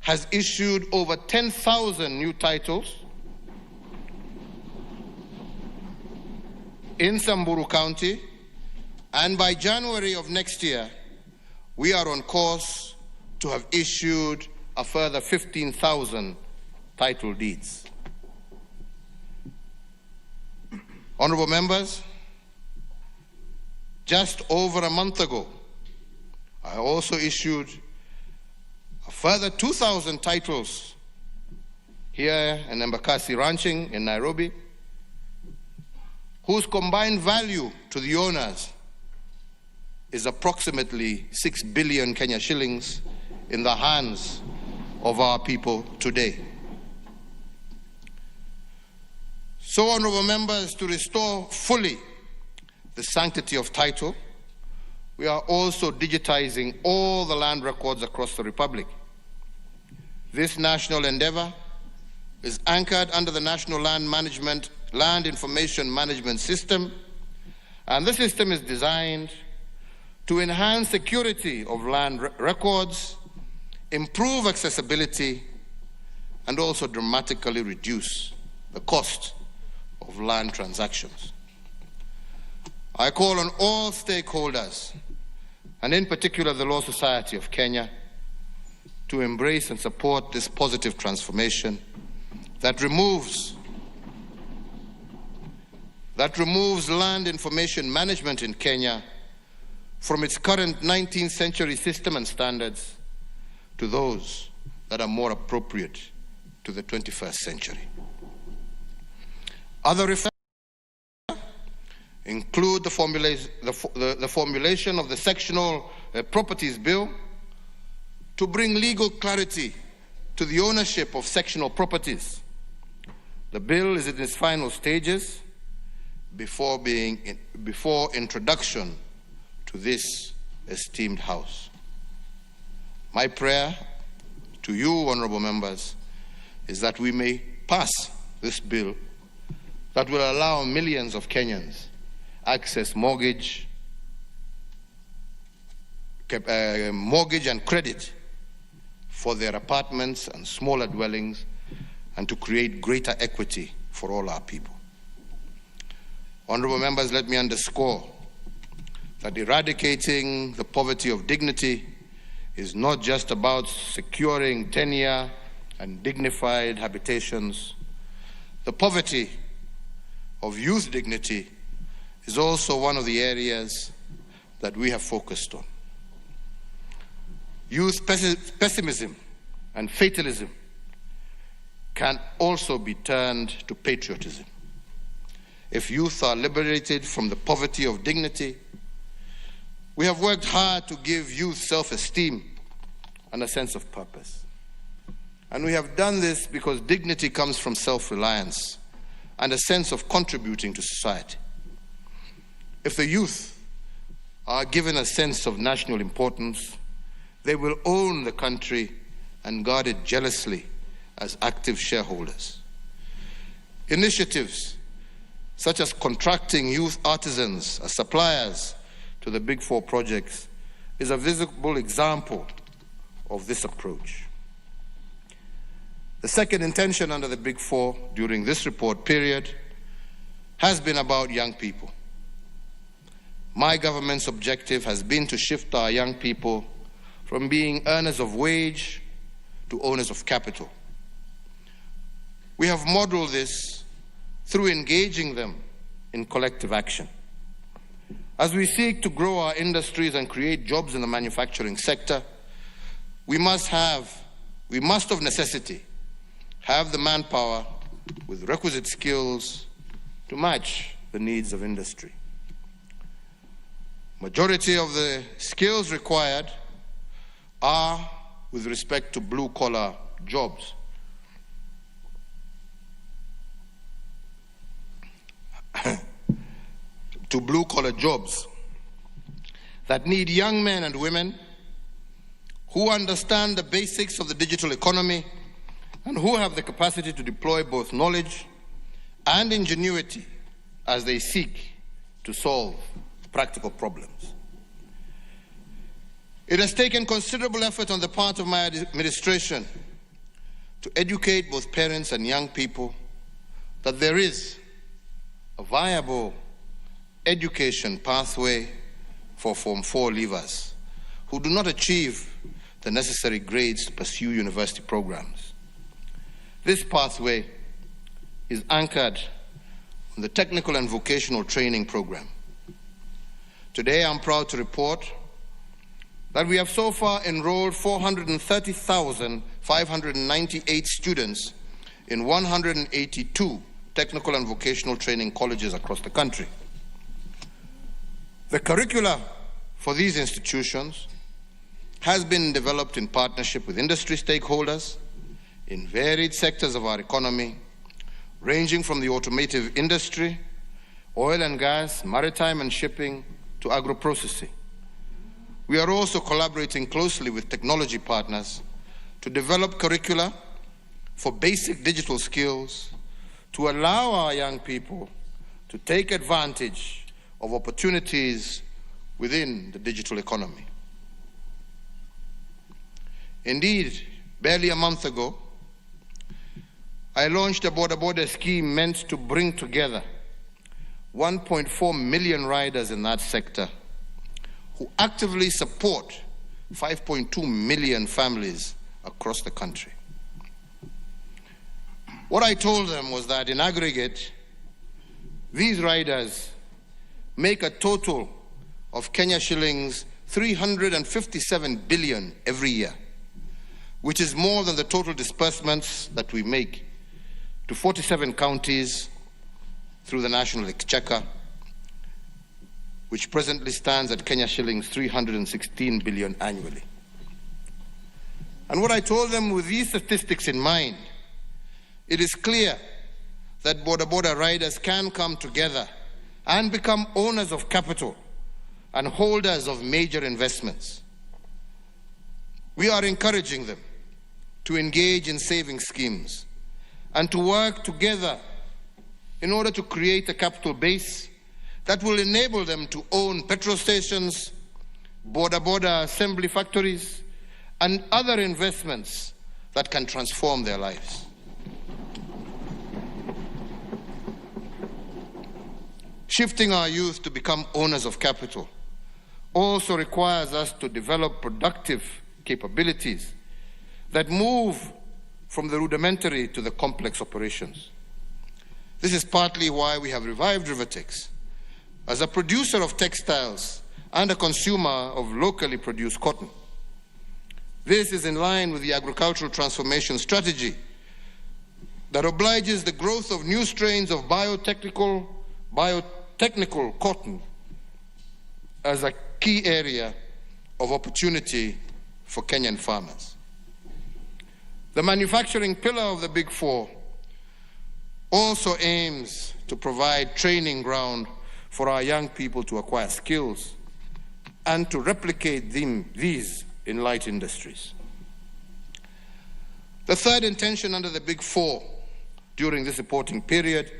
has issued over 10,000 new titles in Samburu County, and by January of next year, we are on course to have issued a further 15,000 title deeds. Honorable members, just over a month ago, I also issued a further 2,000 titles here in Embakasi Ranching in Nairobi, whose combined value to the owners is approximately 6 billion Kenya shillings in the hands of our people today. So, honorable members, to restore fully the sanctity of title, we are also digitizing all the land records across the Republic. This national endeavor is anchored under the National Land Information Management System, and the system is designed to enhance security of land records, improve accessibility, and also dramatically reduce the cost of land transactions. I call on all stakeholders, and in particular the Law Society of Kenya, to embrace and support this positive transformation that removes land information management in Kenya from its current 19th century system and standards to those that are more appropriate to the 21st century. Other reforms include the formulation of the Sectional Properties Bill to bring legal clarity to the ownership of sectional properties. The bill is in its final stages before introduction to this esteemed House. My prayer to you, honorable members, is that we may pass this bill that will allow millions of Kenyans access mortgage and credit for their apartments and smaller dwellings, and to create greater equity for all our people. Honorable members, let me underscore that eradicating the poverty of dignity is not just about securing tenure and dignified habitations. The poverty of youth dignity is also one of the areas that we have focused on. Youth pessimism and fatalism can also be turned to patriotism. If youth are liberated from the poverty of dignity, we have worked hard to give youth self-esteem and a sense of purpose. And we have done this because dignity comes from self-reliance and a sense of contributing to society. If the youth are given a sense of national importance, they will own the country and guard it jealously as active shareholders. Initiatives such as contracting youth artisans as suppliers to the Big Four projects is a visible example of this approach. The second intention under the Big Four during this report period has been about young people. My government's objective has been to shift our young people from being earners of wage to owners of capital. We have modeled this through engaging them in collective action. As we seek to grow our industries and create jobs in the manufacturing sector, we must of necessity have the manpower with requisite skills to match the needs of industry. Majority of the skills required are with respect to blue-collar jobs. To blue-collar jobs that need young men and women who understand the basics of the digital economy and who have the capacity to deploy both knowledge and ingenuity as they seek to solve practical problems. It has taken considerable effort on the part of my administration to educate both parents and young people that there is a viable education pathway for Form 4 leavers who do not achieve the necessary grades to pursue university programs. This pathway is anchored on the technical and vocational training program. Today, I'm proud to report that we have so far enrolled 430,598 students in 182 technical and vocational training colleges across the country. The curricula for these institutions has been developed in partnership with industry stakeholders in varied sectors of our economy, ranging from the automotive industry, oil and gas, maritime and shipping, to agro-processing. We are also collaborating closely with technology partners to develop curricula for basic digital skills to allow our young people to take advantage of opportunities within the digital economy. Indeed, barely a month ago, I launched a border scheme meant to bring together 1.4 million riders in that sector who actively support 5.2 million families across the country. What I told them was that in aggregate, these riders make a total of Kenya shillings 357 billion every year, which is more than the total disbursements that we make to 47 counties through the National Exchequer, which presently stands at Kenya shillings 316 billion annually. And what I told them with these statistics in mind, it is clear that border riders can come together and become owners of capital and holders of major investments. We are encouraging them to engage in saving schemes and to work together in order to create a capital base that will enable them to own petrol stations, border assembly factories, and other investments that can transform their lives. Shifting our youth to become owners of capital also requires us to develop productive capabilities that move from the rudimentary to the complex operations. This is partly why we have revived Rivertex as a producer of textiles and a consumer of locally produced cotton. This is in line with the agricultural transformation strategy that obliges the growth of new strains of biotechnical cotton as a key area of opportunity for Kenyan farmers. The manufacturing pillar of the Big Four also aims to provide training ground for our young people to acquire skills and to replicate these in light industries. The third intention under the Big Four during this reporting period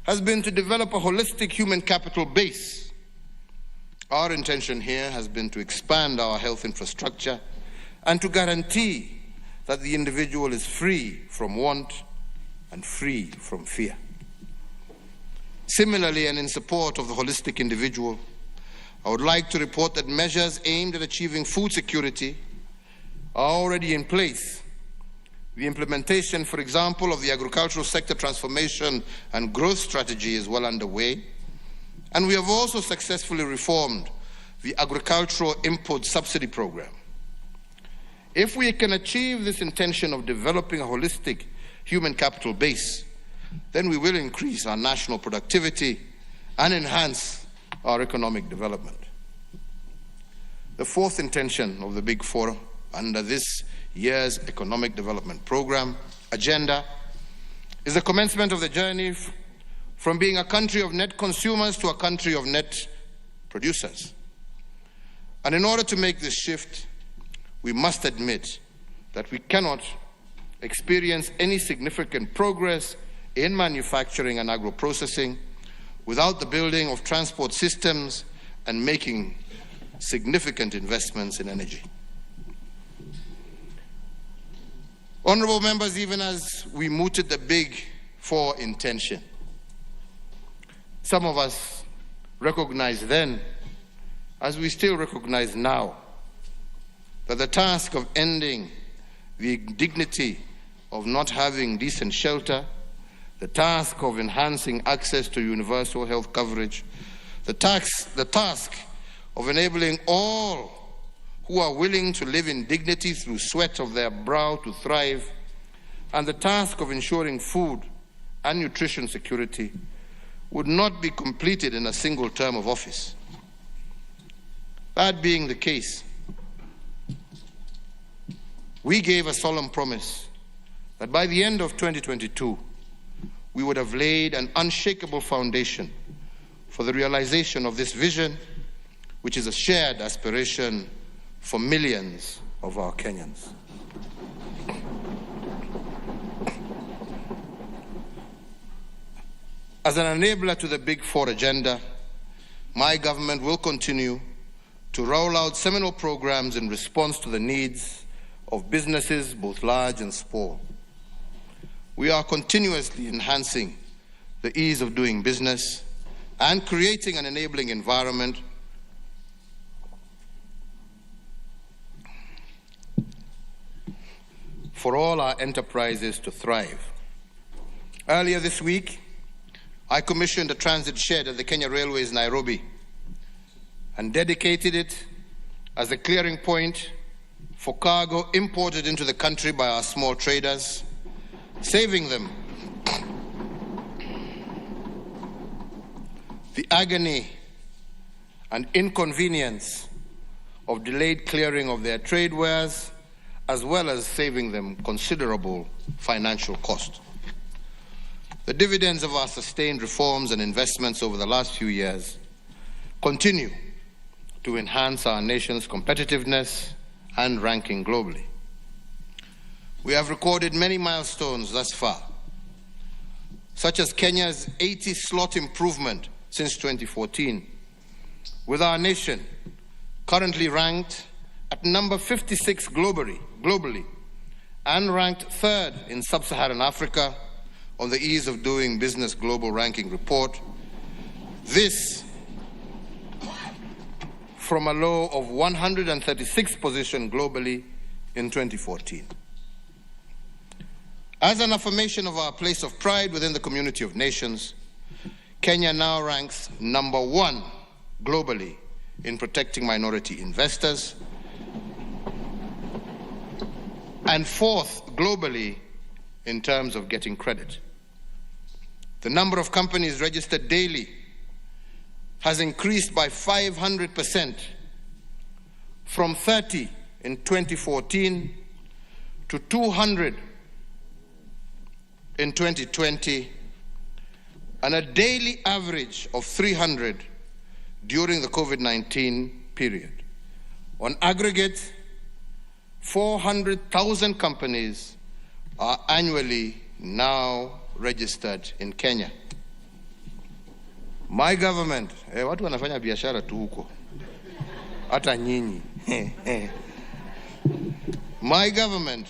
has been to develop a holistic human capital base. Our intention here has been to expand our health infrastructure and to guarantee that the individual is free from want and free from fear. Similarly, and in support of the holistic individual, I would like to report that measures aimed at achieving food security are already in place The implementation, for example, of the agricultural sector transformation and growth strategy is well underway, and we have also successfully reformed the agricultural input subsidy program. If we can achieve this intention of developing a holistic human capital base, then we will increase our national productivity and enhance our economic development. The fourth intention of the Big Four under this year's Economic Development Program agenda is the commencement of the journey from being a country of net consumers to a country of net producers. And in order to make this shift, we must admit that we cannot experience any significant progress in manufacturing and agro-processing without the building of transport systems and making significant investments in energy. Honorable members, even as we mooted the Big Four intention, some of us recognized then, as we still recognize now, that the task of ending the indignity of not having decent shelter, the task of enhancing access to universal health coverage, the task of enabling all who are willing to live in dignity through sweat of their brow to thrive, and the task of ensuring food and nutrition security would not be completed in a single term of office. That being the case, we gave a solemn promise that by the end of 2022, we would have laid an unshakable foundation for the realization of this vision, which is a shared aspiration for millions of our Kenyans. As an enabler to the Big Four agenda, my government will continue to roll out seminal programs in response to the needs of businesses, both large and small. We are continuously enhancing the ease of doing business and creating an enabling environment for all our enterprises to thrive. Earlier this week, I commissioned a transit shed at the Kenya Railways Nairobi and dedicated it as a clearing point for cargo imported into the country by our small traders, saving them the agony and inconvenience of delayed clearing of their trade wares, as well as saving them considerable financial cost. The dividends of our sustained reforms and investments over the last few years continue to enhance our nation's competitiveness and ranking globally. We have recorded many milestones thus far, such as Kenya's 80 slot improvement since 2014, with our nation currently ranked at number 56 globally and ranked third in sub-Saharan Africa on the Ease of Doing Business Global Ranking Report. This from a low of 136th position globally in 2014. As an affirmation of our place of pride within the community of nations, Kenya now ranks number 1 globally in protecting minority investors and 4th globally in terms of getting credit. The number of companies registered daily has increased by 500% from 30 in 2014 to 200 in 2020, and a daily average of 300 during the COVID-19 period. On aggregate, 400,000 companies are annually now registered in Kenya. My government, watu wanafanya biashara tu huko, hata nyinyi. My government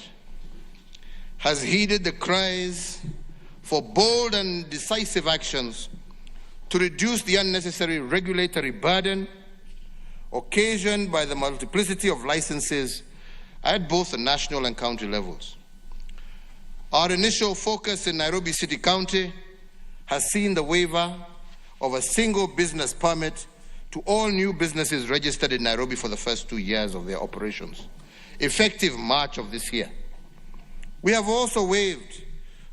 has heeded the cries for bold and decisive actions to reduce the unnecessary regulatory burden occasioned by the multiplicity of licenses at both the national and county levels. Our initial focus in Nairobi City County has seen the waiver of a single business permit to all new businesses registered in Nairobi for the first 2 years of their operations, effective March of this year. We have also waived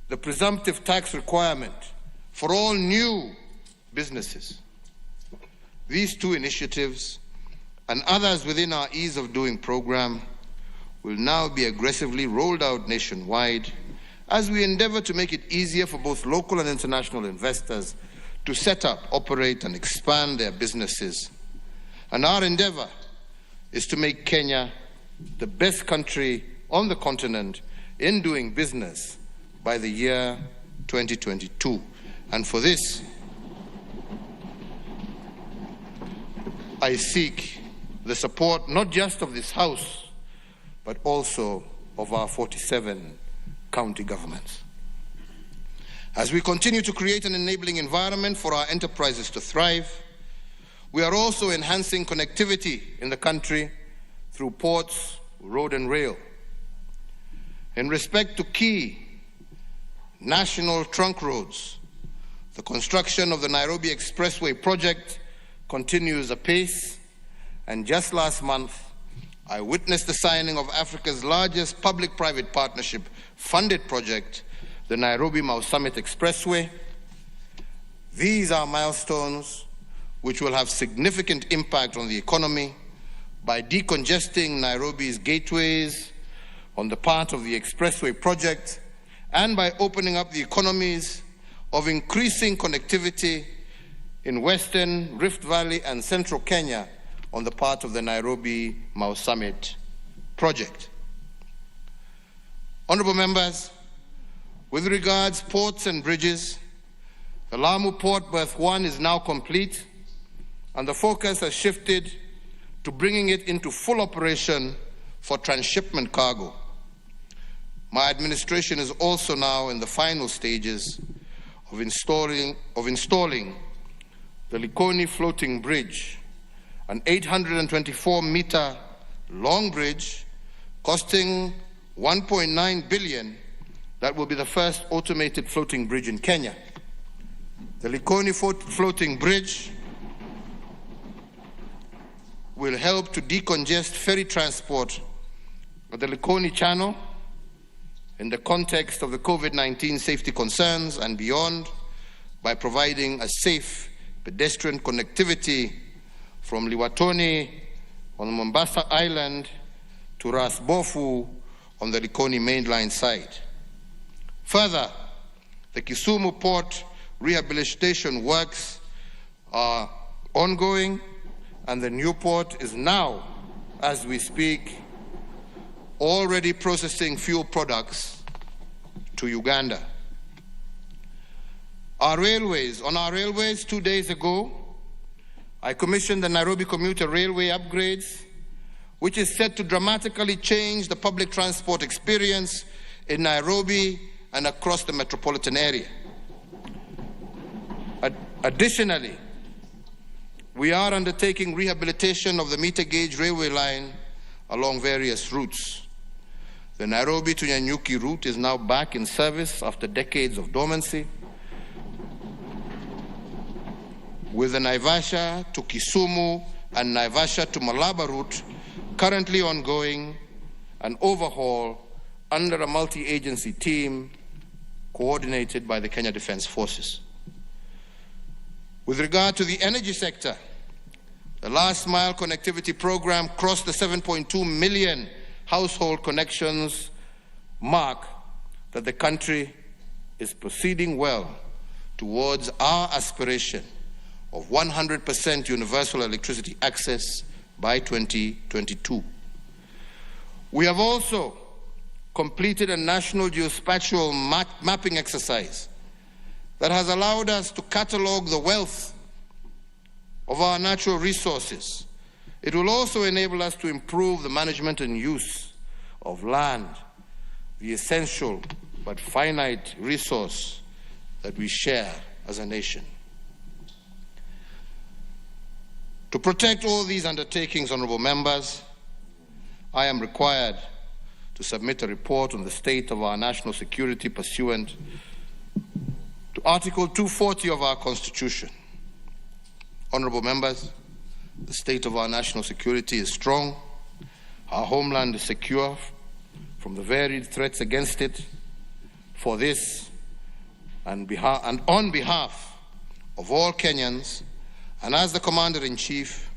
the presumptive tax requirement for all new businesses. These two initiatives and others within our Ease of Doing program will now be aggressively rolled out nationwide as we endeavor to make it easier for both local and international investors to set up, operate, and expand their businesses. And our endeavor is to make Kenya the best country on the continent in doing business by the year 2022. And for this, I seek the support not just of this House, but also of our 47 county governments. As we continue to create an enabling environment for our enterprises to thrive, we are also enhancing connectivity in the country through ports, road and rail. In respect to key national trunk roads, the construction of the Nairobi Expressway project continues apace, and just last month, I witnessed the signing of Africa's largest public-private partnership funded project, the Nairobi-Mau Summit Expressway. These are milestones which will have significant impact on the economy by decongesting Nairobi's gateways on the part of the expressway project and by opening up the economies of increasing connectivity in Western, Rift Valley, and Central Kenya on the part of the Nairobi-Mau Summit project. Honorable members, with regards ports and bridges, the Lamu Port Berth 1 is now complete, and the focus has shifted to bringing it into full operation for transshipment cargo. My administration is also now in the final stages of installing the Likoni Floating Bridge, an 824-meter long bridge costing 1.9 billion that will be the first automated floating bridge in Kenya. The Likoni Floating Bridge will help to decongest ferry transport at the Likoni Channel in the context of the COVID-19 safety concerns and beyond by providing a safe pedestrian connectivity from Liwatoni on the Mombasa Island to Ras Bofu on the Likoni mainline side. Further, the Kisumu Port rehabilitation works are ongoing, and the new port is now, as we speak, already processing fuel products to Uganda. On our railways, 2 days ago, I commissioned the Nairobi Commuter Railway upgrades, which is set to dramatically change the public transport experience in Nairobi and across the metropolitan area. Additionally, we are undertaking rehabilitation of the meter gauge railway line along various routes. The Nairobi to Nyanyuki route is now back in service after decades of dormancy, with the Naivasha to Kisumu and Naivasha to Malaba route currently ongoing, an overhaul under a multi-agency team coordinated by the Kenya Defence Forces. With regard to the energy sector, the last mile connectivity program crossed the 7.2 million household connections mark that the country is proceeding well towards our aspiration of 100% universal electricity access by 2022. We have also completed a national geospatial mapping exercise that has allowed us to catalog the wealth of our natural resources. It will also enable us to improve the management and use of land, the essential but finite resource that we share as a nation. To protect all these undertakings, honorable members, I am required to to submit a report on the state of our national security pursuant to Article 240 of our Constitution. Honourable members, the state of our national security is strong. Our homeland is secure from the varied threats against it. For this, and on behalf of all Kenyans, and as the Commander-in-Chief,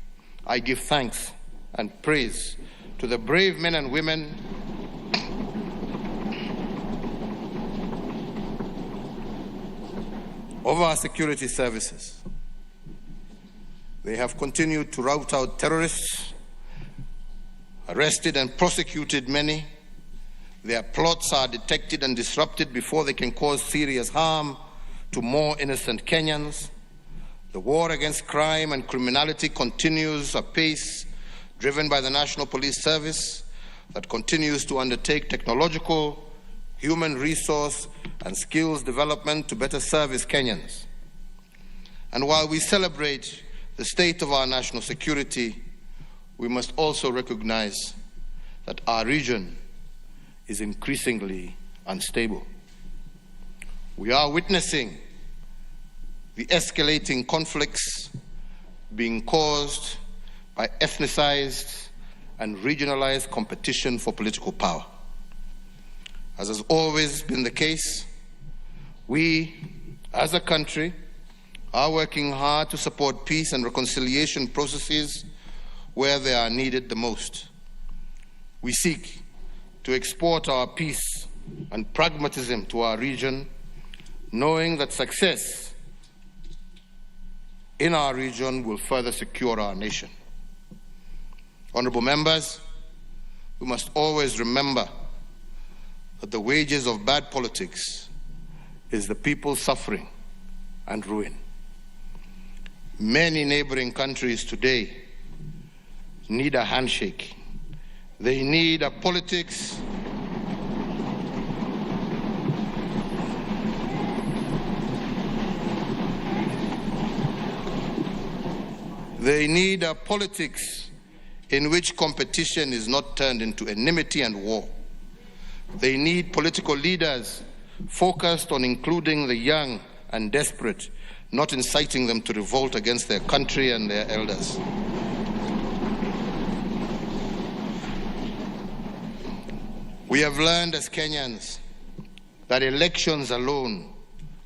I give thanks and praise to the brave men and women of our security services. They have continued to rout out terrorists, arrested and prosecuted many. Their plots are detected and disrupted before they can cause serious harm to more innocent Kenyans. The war against crime and criminality continues apace, driven by the National Police Service that continues to undertake technological, human resource, and skills development to better service Kenyans. And while we celebrate the state of our national security, we must also recognize that our region is increasingly unstable. We are witnessing the escalating conflicts being caused by ethnicized and regionalized competition for political power. As has always been the case, we, as a country, are working hard to support peace and reconciliation processes where they are needed the most. We seek to export our peace and pragmatism to our region, knowing that success in our region will further secure our nation. Honourable members, we must always remember that the wages of bad politics is the people's suffering and ruin. Many neighboring countries today need a handshake. They need a politics in which competition is not turned into enmity and war. They need political leaders focused on including the young and desperate, not inciting them to revolt against their country and their elders. We have learned as Kenyans that elections alone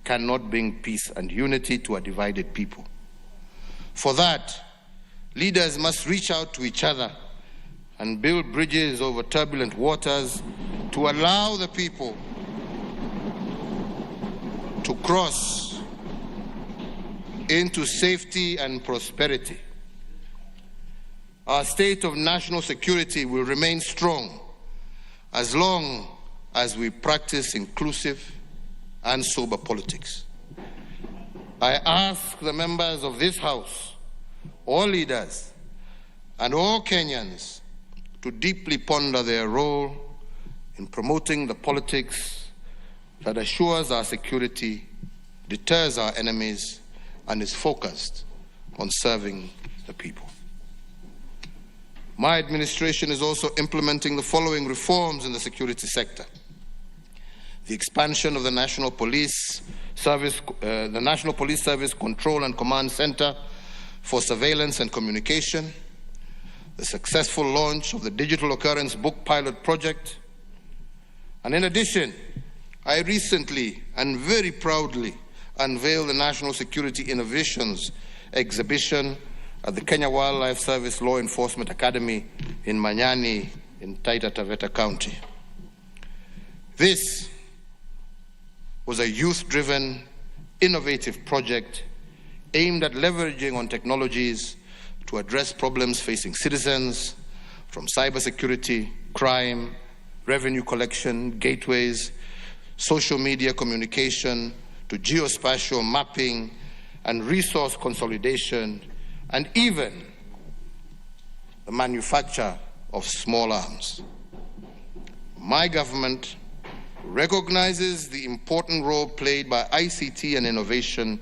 cannot bring peace and unity to a divided people. For that, leaders must reach out to each other and build bridges over turbulent waters to allow the people to cross into safety and prosperity. Our state of national security will remain strong as long as we practice inclusive and sober politics. I ask the members of this House, all leaders, and all Kenyans to deeply ponder their role in promoting the politics that assures our security, deters our enemies, and is focused on serving the people. My administration is also implementing the following reforms in the security sector: the expansion of the National Police Service Control and Command Center for Surveillance and Communication, the successful launch of the Digital Occurrence Book Pilot Project, and in addition, I recently and very proudly unveiled the National Security Innovations exhibition at the Kenya Wildlife Service Law Enforcement Academy in Manyani in Taita Taveta County. This was a youth-driven, innovative project aimed at leveraging on technologies to address problems facing citizens, from cybersecurity, crime, revenue collection, gateways, social media communication, to geospatial mapping and resource consolidation, and even the manufacture of small arms. My government recognizes the important role played by ICT and innovation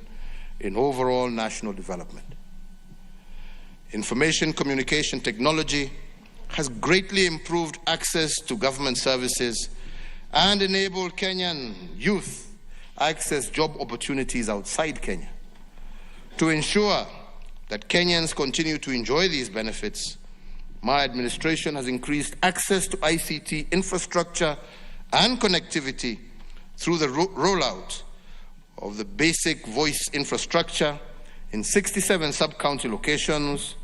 in overall national development. Information communication technology has greatly improved access to government services and enabled Kenyan youth access job opportunities outside Kenya. To ensure that Kenyans continue to enjoy these benefits, my administration has increased access to ICT infrastructure and connectivity through the rollout of the basic voice infrastructure in 67 sub-county locations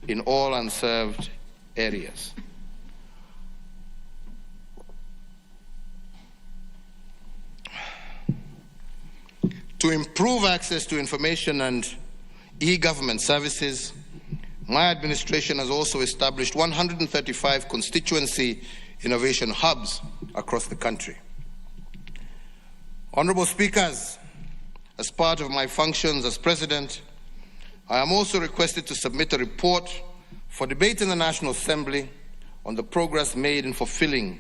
in all unserved areas. To improve access to information and e-government services, my administration has also established 135 constituency innovation hubs across the country. Honorable Speakers, as part of my functions as President, I am also requested to submit a report for debate in the National Assembly on the progress made in fulfilling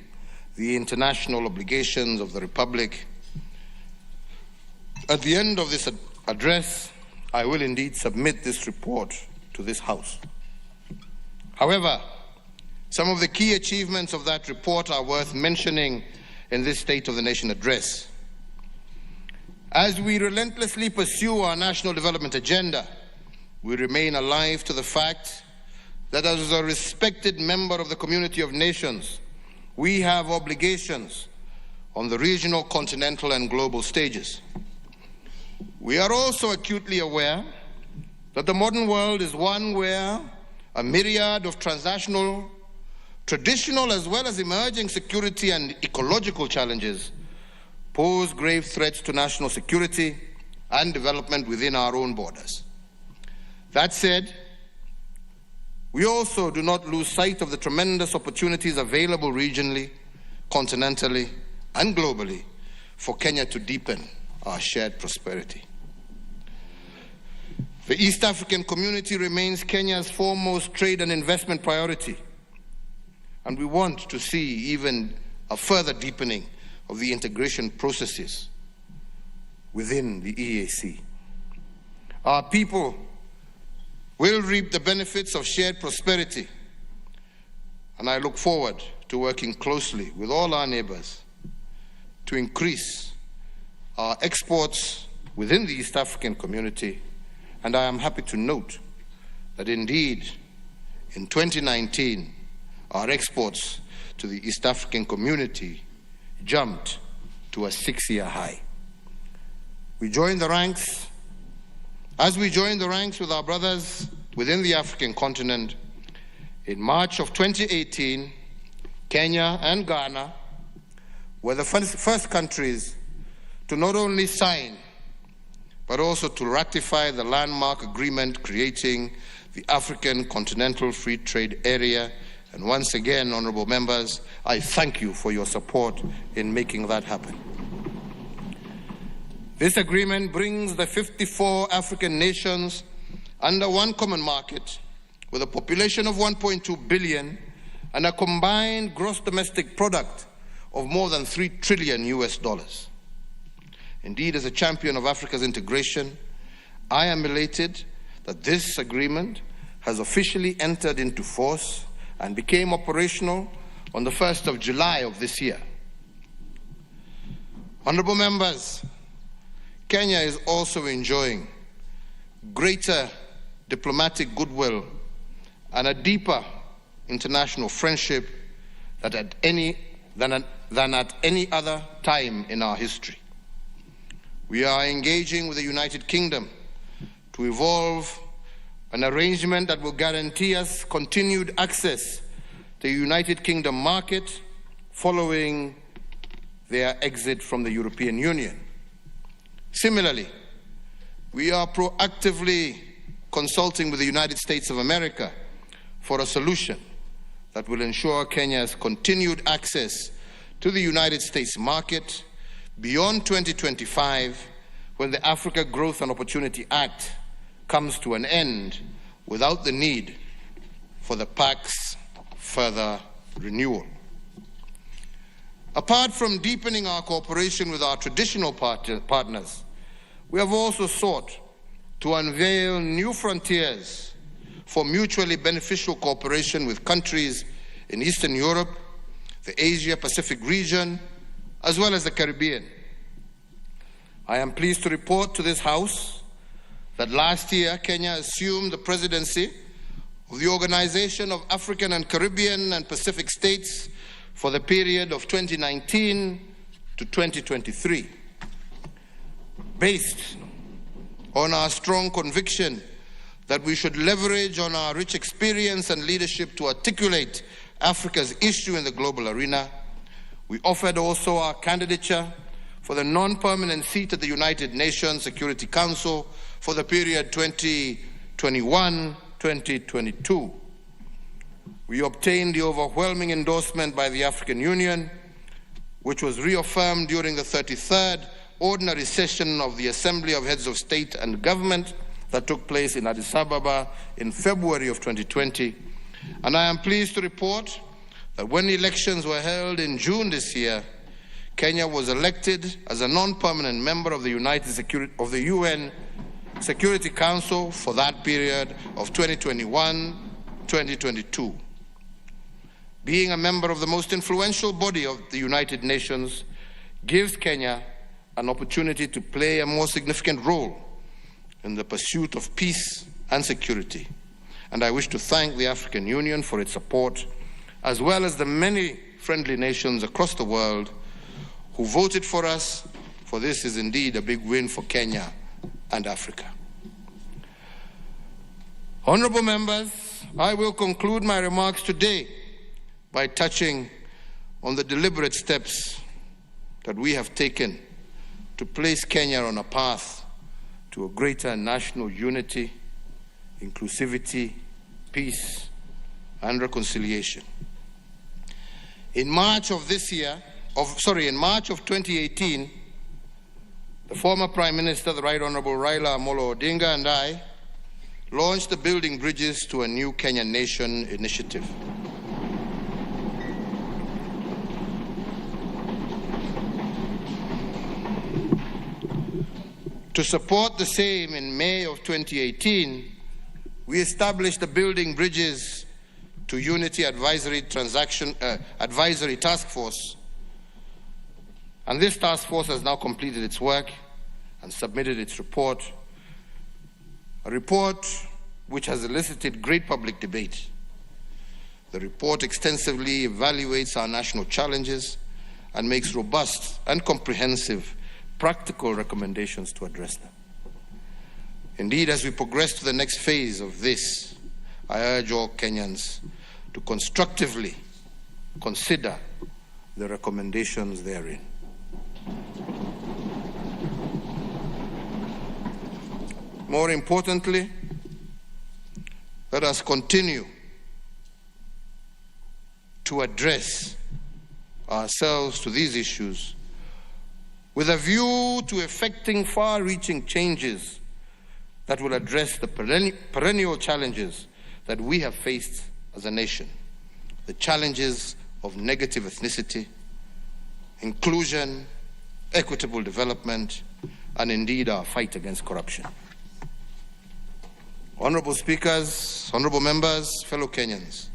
the international obligations of the Republic. At the end of this address, I will indeed submit this report to this House. However, some of the key achievements of that report are worth mentioning in this State of the Nation address. As we relentlessly pursue our national development agenda, we remain alive to the fact that as a respected member of the community of nations, we have obligations on the regional, continental, and global stages. We are also acutely aware that the modern world is one where a myriad of transnational, traditional, as well as emerging security and ecological challenges pose grave threats to national security and development within our own borders. That said, we also do not lose sight of the tremendous opportunities available regionally, continentally, and globally for Kenya to deepen our shared prosperity. The East African community remains Kenya's foremost trade and investment priority, and we want to see even a further deepening of the integration processes within the EAC. Our people will reap the benefits of shared prosperity, and I look forward to working closely with all our neighbors to increase our exports within the East African community. And I am happy to note that indeed in 2019 our exports to the East African community jumped to a 6-year high. As we join the ranks with our brothers within the African continent, in March of 2018, Kenya and Ghana were the first countries to not only sign, but also to ratify the landmark agreement creating the African Continental Free Trade Area. And once again, honorable members, I thank you for your support in making that happen. This agreement brings the 54 African nations under one common market with a population of 1.2 billion and a combined gross domestic product of more than $3 trillion US. Indeed, as a champion of Africa's integration, I am elated that this agreement has officially entered into force and became operational on the 1st of July of this year. Honorable members, Kenya is also enjoying greater diplomatic goodwill and a deeper international friendship than at any other time in our history. We are engaging with the United Kingdom to evolve an arrangement that will guarantee us continued access to the United Kingdom market following their exit from the European Union. Similarly, we are proactively consulting with the United States of America for a solution that will ensure Kenya's continued access to the United States market beyond 2025, when the Africa Growth and Opportunity Act comes to an end without the need for the PAC's further renewal. Apart from deepening our cooperation with our traditional partners, we have also sought to unveil new frontiers for mutually beneficial cooperation with countries in Eastern Europe, the Asia-Pacific region, as well as the Caribbean. I am pleased to report to this House that last year Kenya assumed the presidency of the Organization of African and Caribbean and Pacific States for the period of 2019 to 2023. Based on our strong conviction that we should leverage on our rich experience and leadership to articulate Africa's issue in the global arena, we offered also our candidature for the non-permanent seat at the United Nations Security Council for the period 2021-2022. We obtained the overwhelming endorsement by the African Union, which was reaffirmed during the 33rd Ordinary Session of the Assembly of Heads of State and Government that took place in Addis Ababa in February of 2020. And I am pleased to report that when elections were held in June this year, Kenya was elected as a non-permanent member of the UN Security Council for that period of 2021-2022. Being a member of the most influential body of the United Nations gives Kenya an opportunity to play a more significant role in the pursuit of peace and security. And I wish to thank the African Union for its support, as well as the many friendly nations across the world who voted for us, for this is indeed a big win for Kenya and Africa. Honorable members, I will conclude my remarks today by touching on the deliberate steps that we have taken to place Kenya on a path to a greater national unity, inclusivity, peace, and reconciliation. In March of 2018, the former Prime Minister, the Right Honorable Raila Amolo Odinga, and I launched the Building Bridges to a New Kenyan Nation initiative. To support the same, in May of 2018, we established the Building Bridges to Unity Advisory Task Force. And this task force has now completed its work and submitted its report, a report which has elicited great public debate. The report extensively evaluates our national challenges and makes robust and comprehensive practical recommendations to address them. Indeed, as we progress to the next phase of this, I urge all Kenyans to constructively consider the recommendations therein. More importantly, let us continue to address ourselves to these issues with a view to effecting far-reaching changes that will address the perennial challenges that we have faced as a nation. The challenges of negative ethnicity, inclusion, equitable development, and indeed our fight against corruption. Honorable speakers, honorable members, fellow Kenyans,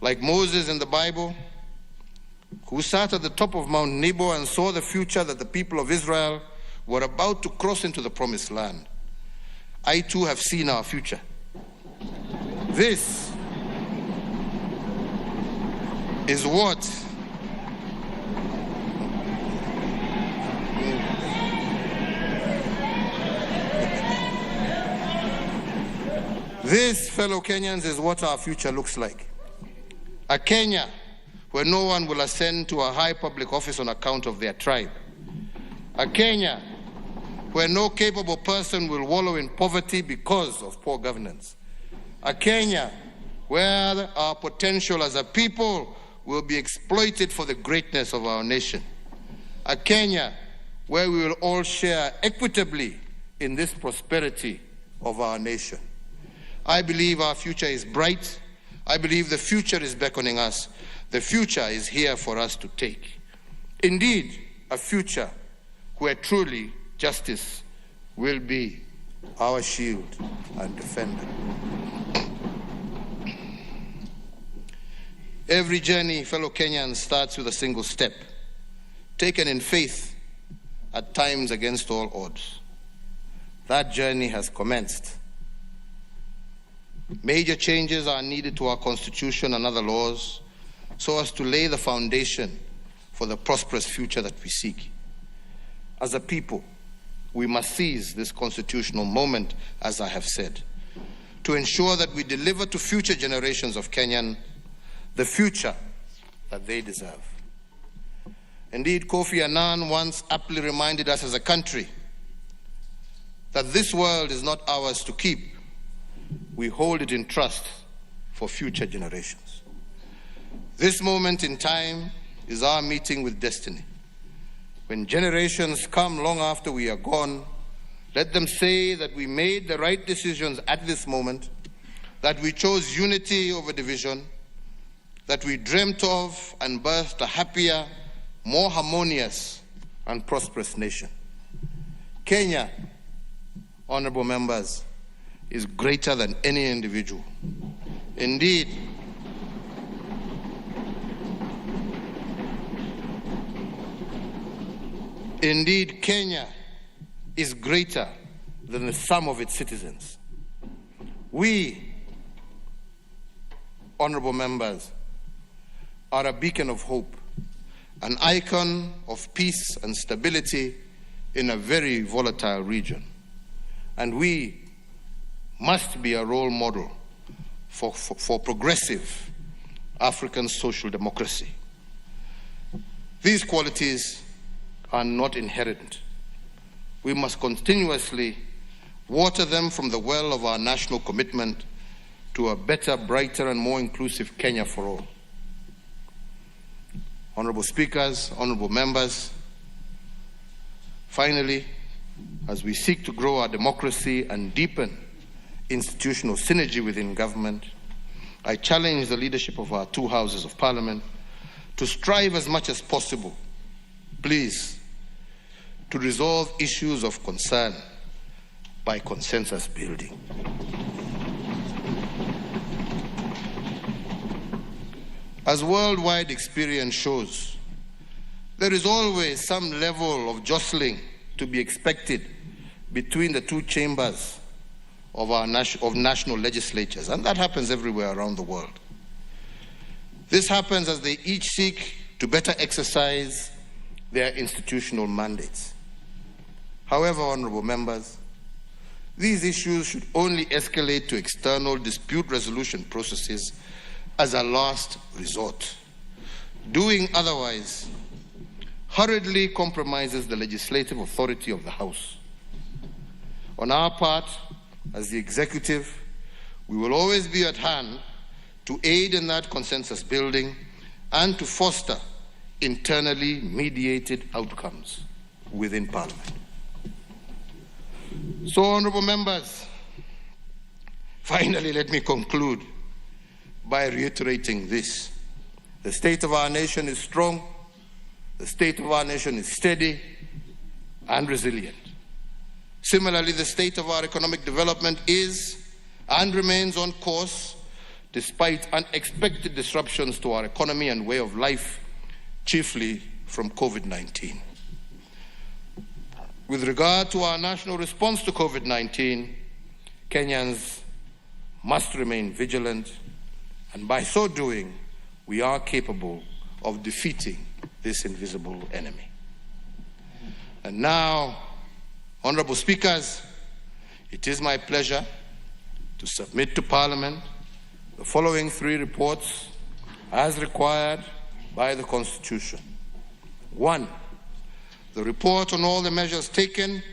like Moses in the Bible, who sat at the top of Mount Nebo and saw the future that the people of Israel were about to cross into the promised land, I too have seen our future. This is what fellow Kenyans, is what our future looks like. A Kenya where no one will ascend to a high public office on account of their tribe. A Kenya where no capable person will wallow in poverty because of poor governance. A Kenya where our potential as a people will be exploited for the greatness of our nation. A Kenya where we will all share equitably in this prosperity of our nation. I believe our future is bright. I believe the future is beckoning us. The future is here for us to take. Indeed, a future where truly justice will be our shield and defender. Every journey, fellow Kenyans, starts with a single step, taken in faith, at times against all odds. That journey has commenced. Major changes are needed to our Constitution and other laws so as to lay the foundation for the prosperous future that we seek. As a people, we must seize this constitutional moment, as I have said, to ensure that we deliver to future generations of Kenyan the future that they deserve. Indeed, Kofi Annan once aptly reminded us as a country that this world is not ours to keep. We hold it in trust for future generations. This moment in time is our meeting with destiny. When generations come long after we are gone, let them say that we made the right decisions at this moment, that we chose unity over division, that we dreamt of and birthed a happier, more harmonious and prosperous nation. Kenya, honorable members, is greater than any individual. Indeed, Kenya is greater than the sum of its citizens. We, honorable members, are a beacon of hope, an icon of peace and stability in a very volatile region. And we must be a role model for progressive African social democracy. These qualities are not inherent. We must continuously water them from the well of our national commitment to a better, brighter, and more inclusive Kenya for all. Honorable speakers, honorable members, finally, as we seek to grow our democracy and deepen institutional synergy within government, I challenge the leadership of our two houses of parliament to strive as much as possible, please, to resolve issues of concern by consensus building. As worldwide experience shows, there is always some level of jostling to be expected between the two chambers of our national legislatures, and that happens everywhere around the world. This happens as they each seek to better exercise their institutional mandates. However, honorable members, these issues should only escalate to external dispute resolution processes as a last resort. Doing otherwise hurriedly compromises the legislative authority of the House. On our part, as the executive, we will always be at hand to aid in that consensus building and to foster internally mediated outcomes within Parliament. So, honorable members, finally let me conclude by reiterating this. The state of our nation is strong, the state of our nation is steady and resilient. Similarly, the state of our economic development is and remains on course despite unexpected disruptions to our economy and way of life, chiefly from COVID-19. With regard to our national response to COVID-19, Kenyans must remain vigilant, and by so doing, we are capable of defeating this invisible enemy. And now, honorable speakers, it is my pleasure to submit to Parliament the following three reports as required by the Constitution. 1, the report on all the measures taken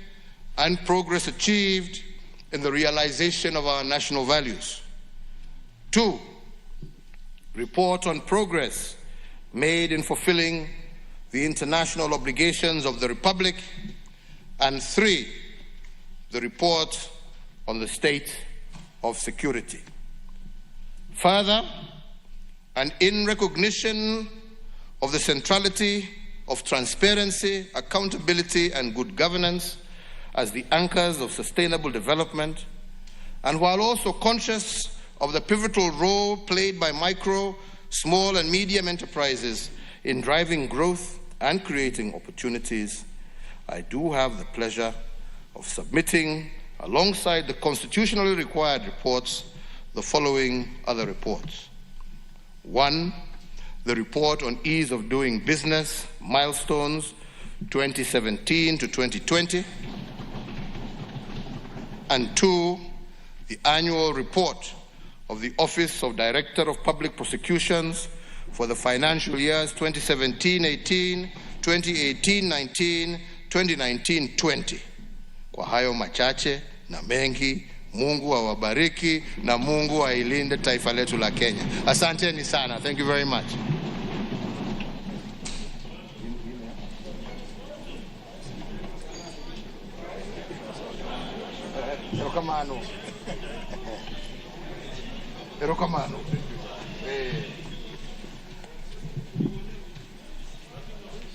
and progress achieved in the realization of our national values. 2, report on progress made in fulfilling the international obligations of the Republic. And 3, the report on the state of security. Further, and in recognition of the centrality of transparency, accountability, and good governance as the anchors of sustainable development, and while also conscious of the pivotal role played by micro, small and medium enterprises in driving growth and creating opportunities, I do have the pleasure of submitting, alongside the constitutionally required reports, the following other reports. 1, the report on ease of doing business, milestones 2017 to 2020. And 2, the annual report of the Office of Director of Public Prosecutions for the financial years 2017-18, 2018-19, 2019-20. Kwa hayo machache na mengi, Mungu awabariki na Mungu ailinde taifa letu la Kenya. Asanteni sana. Thank you very much. Erokamano.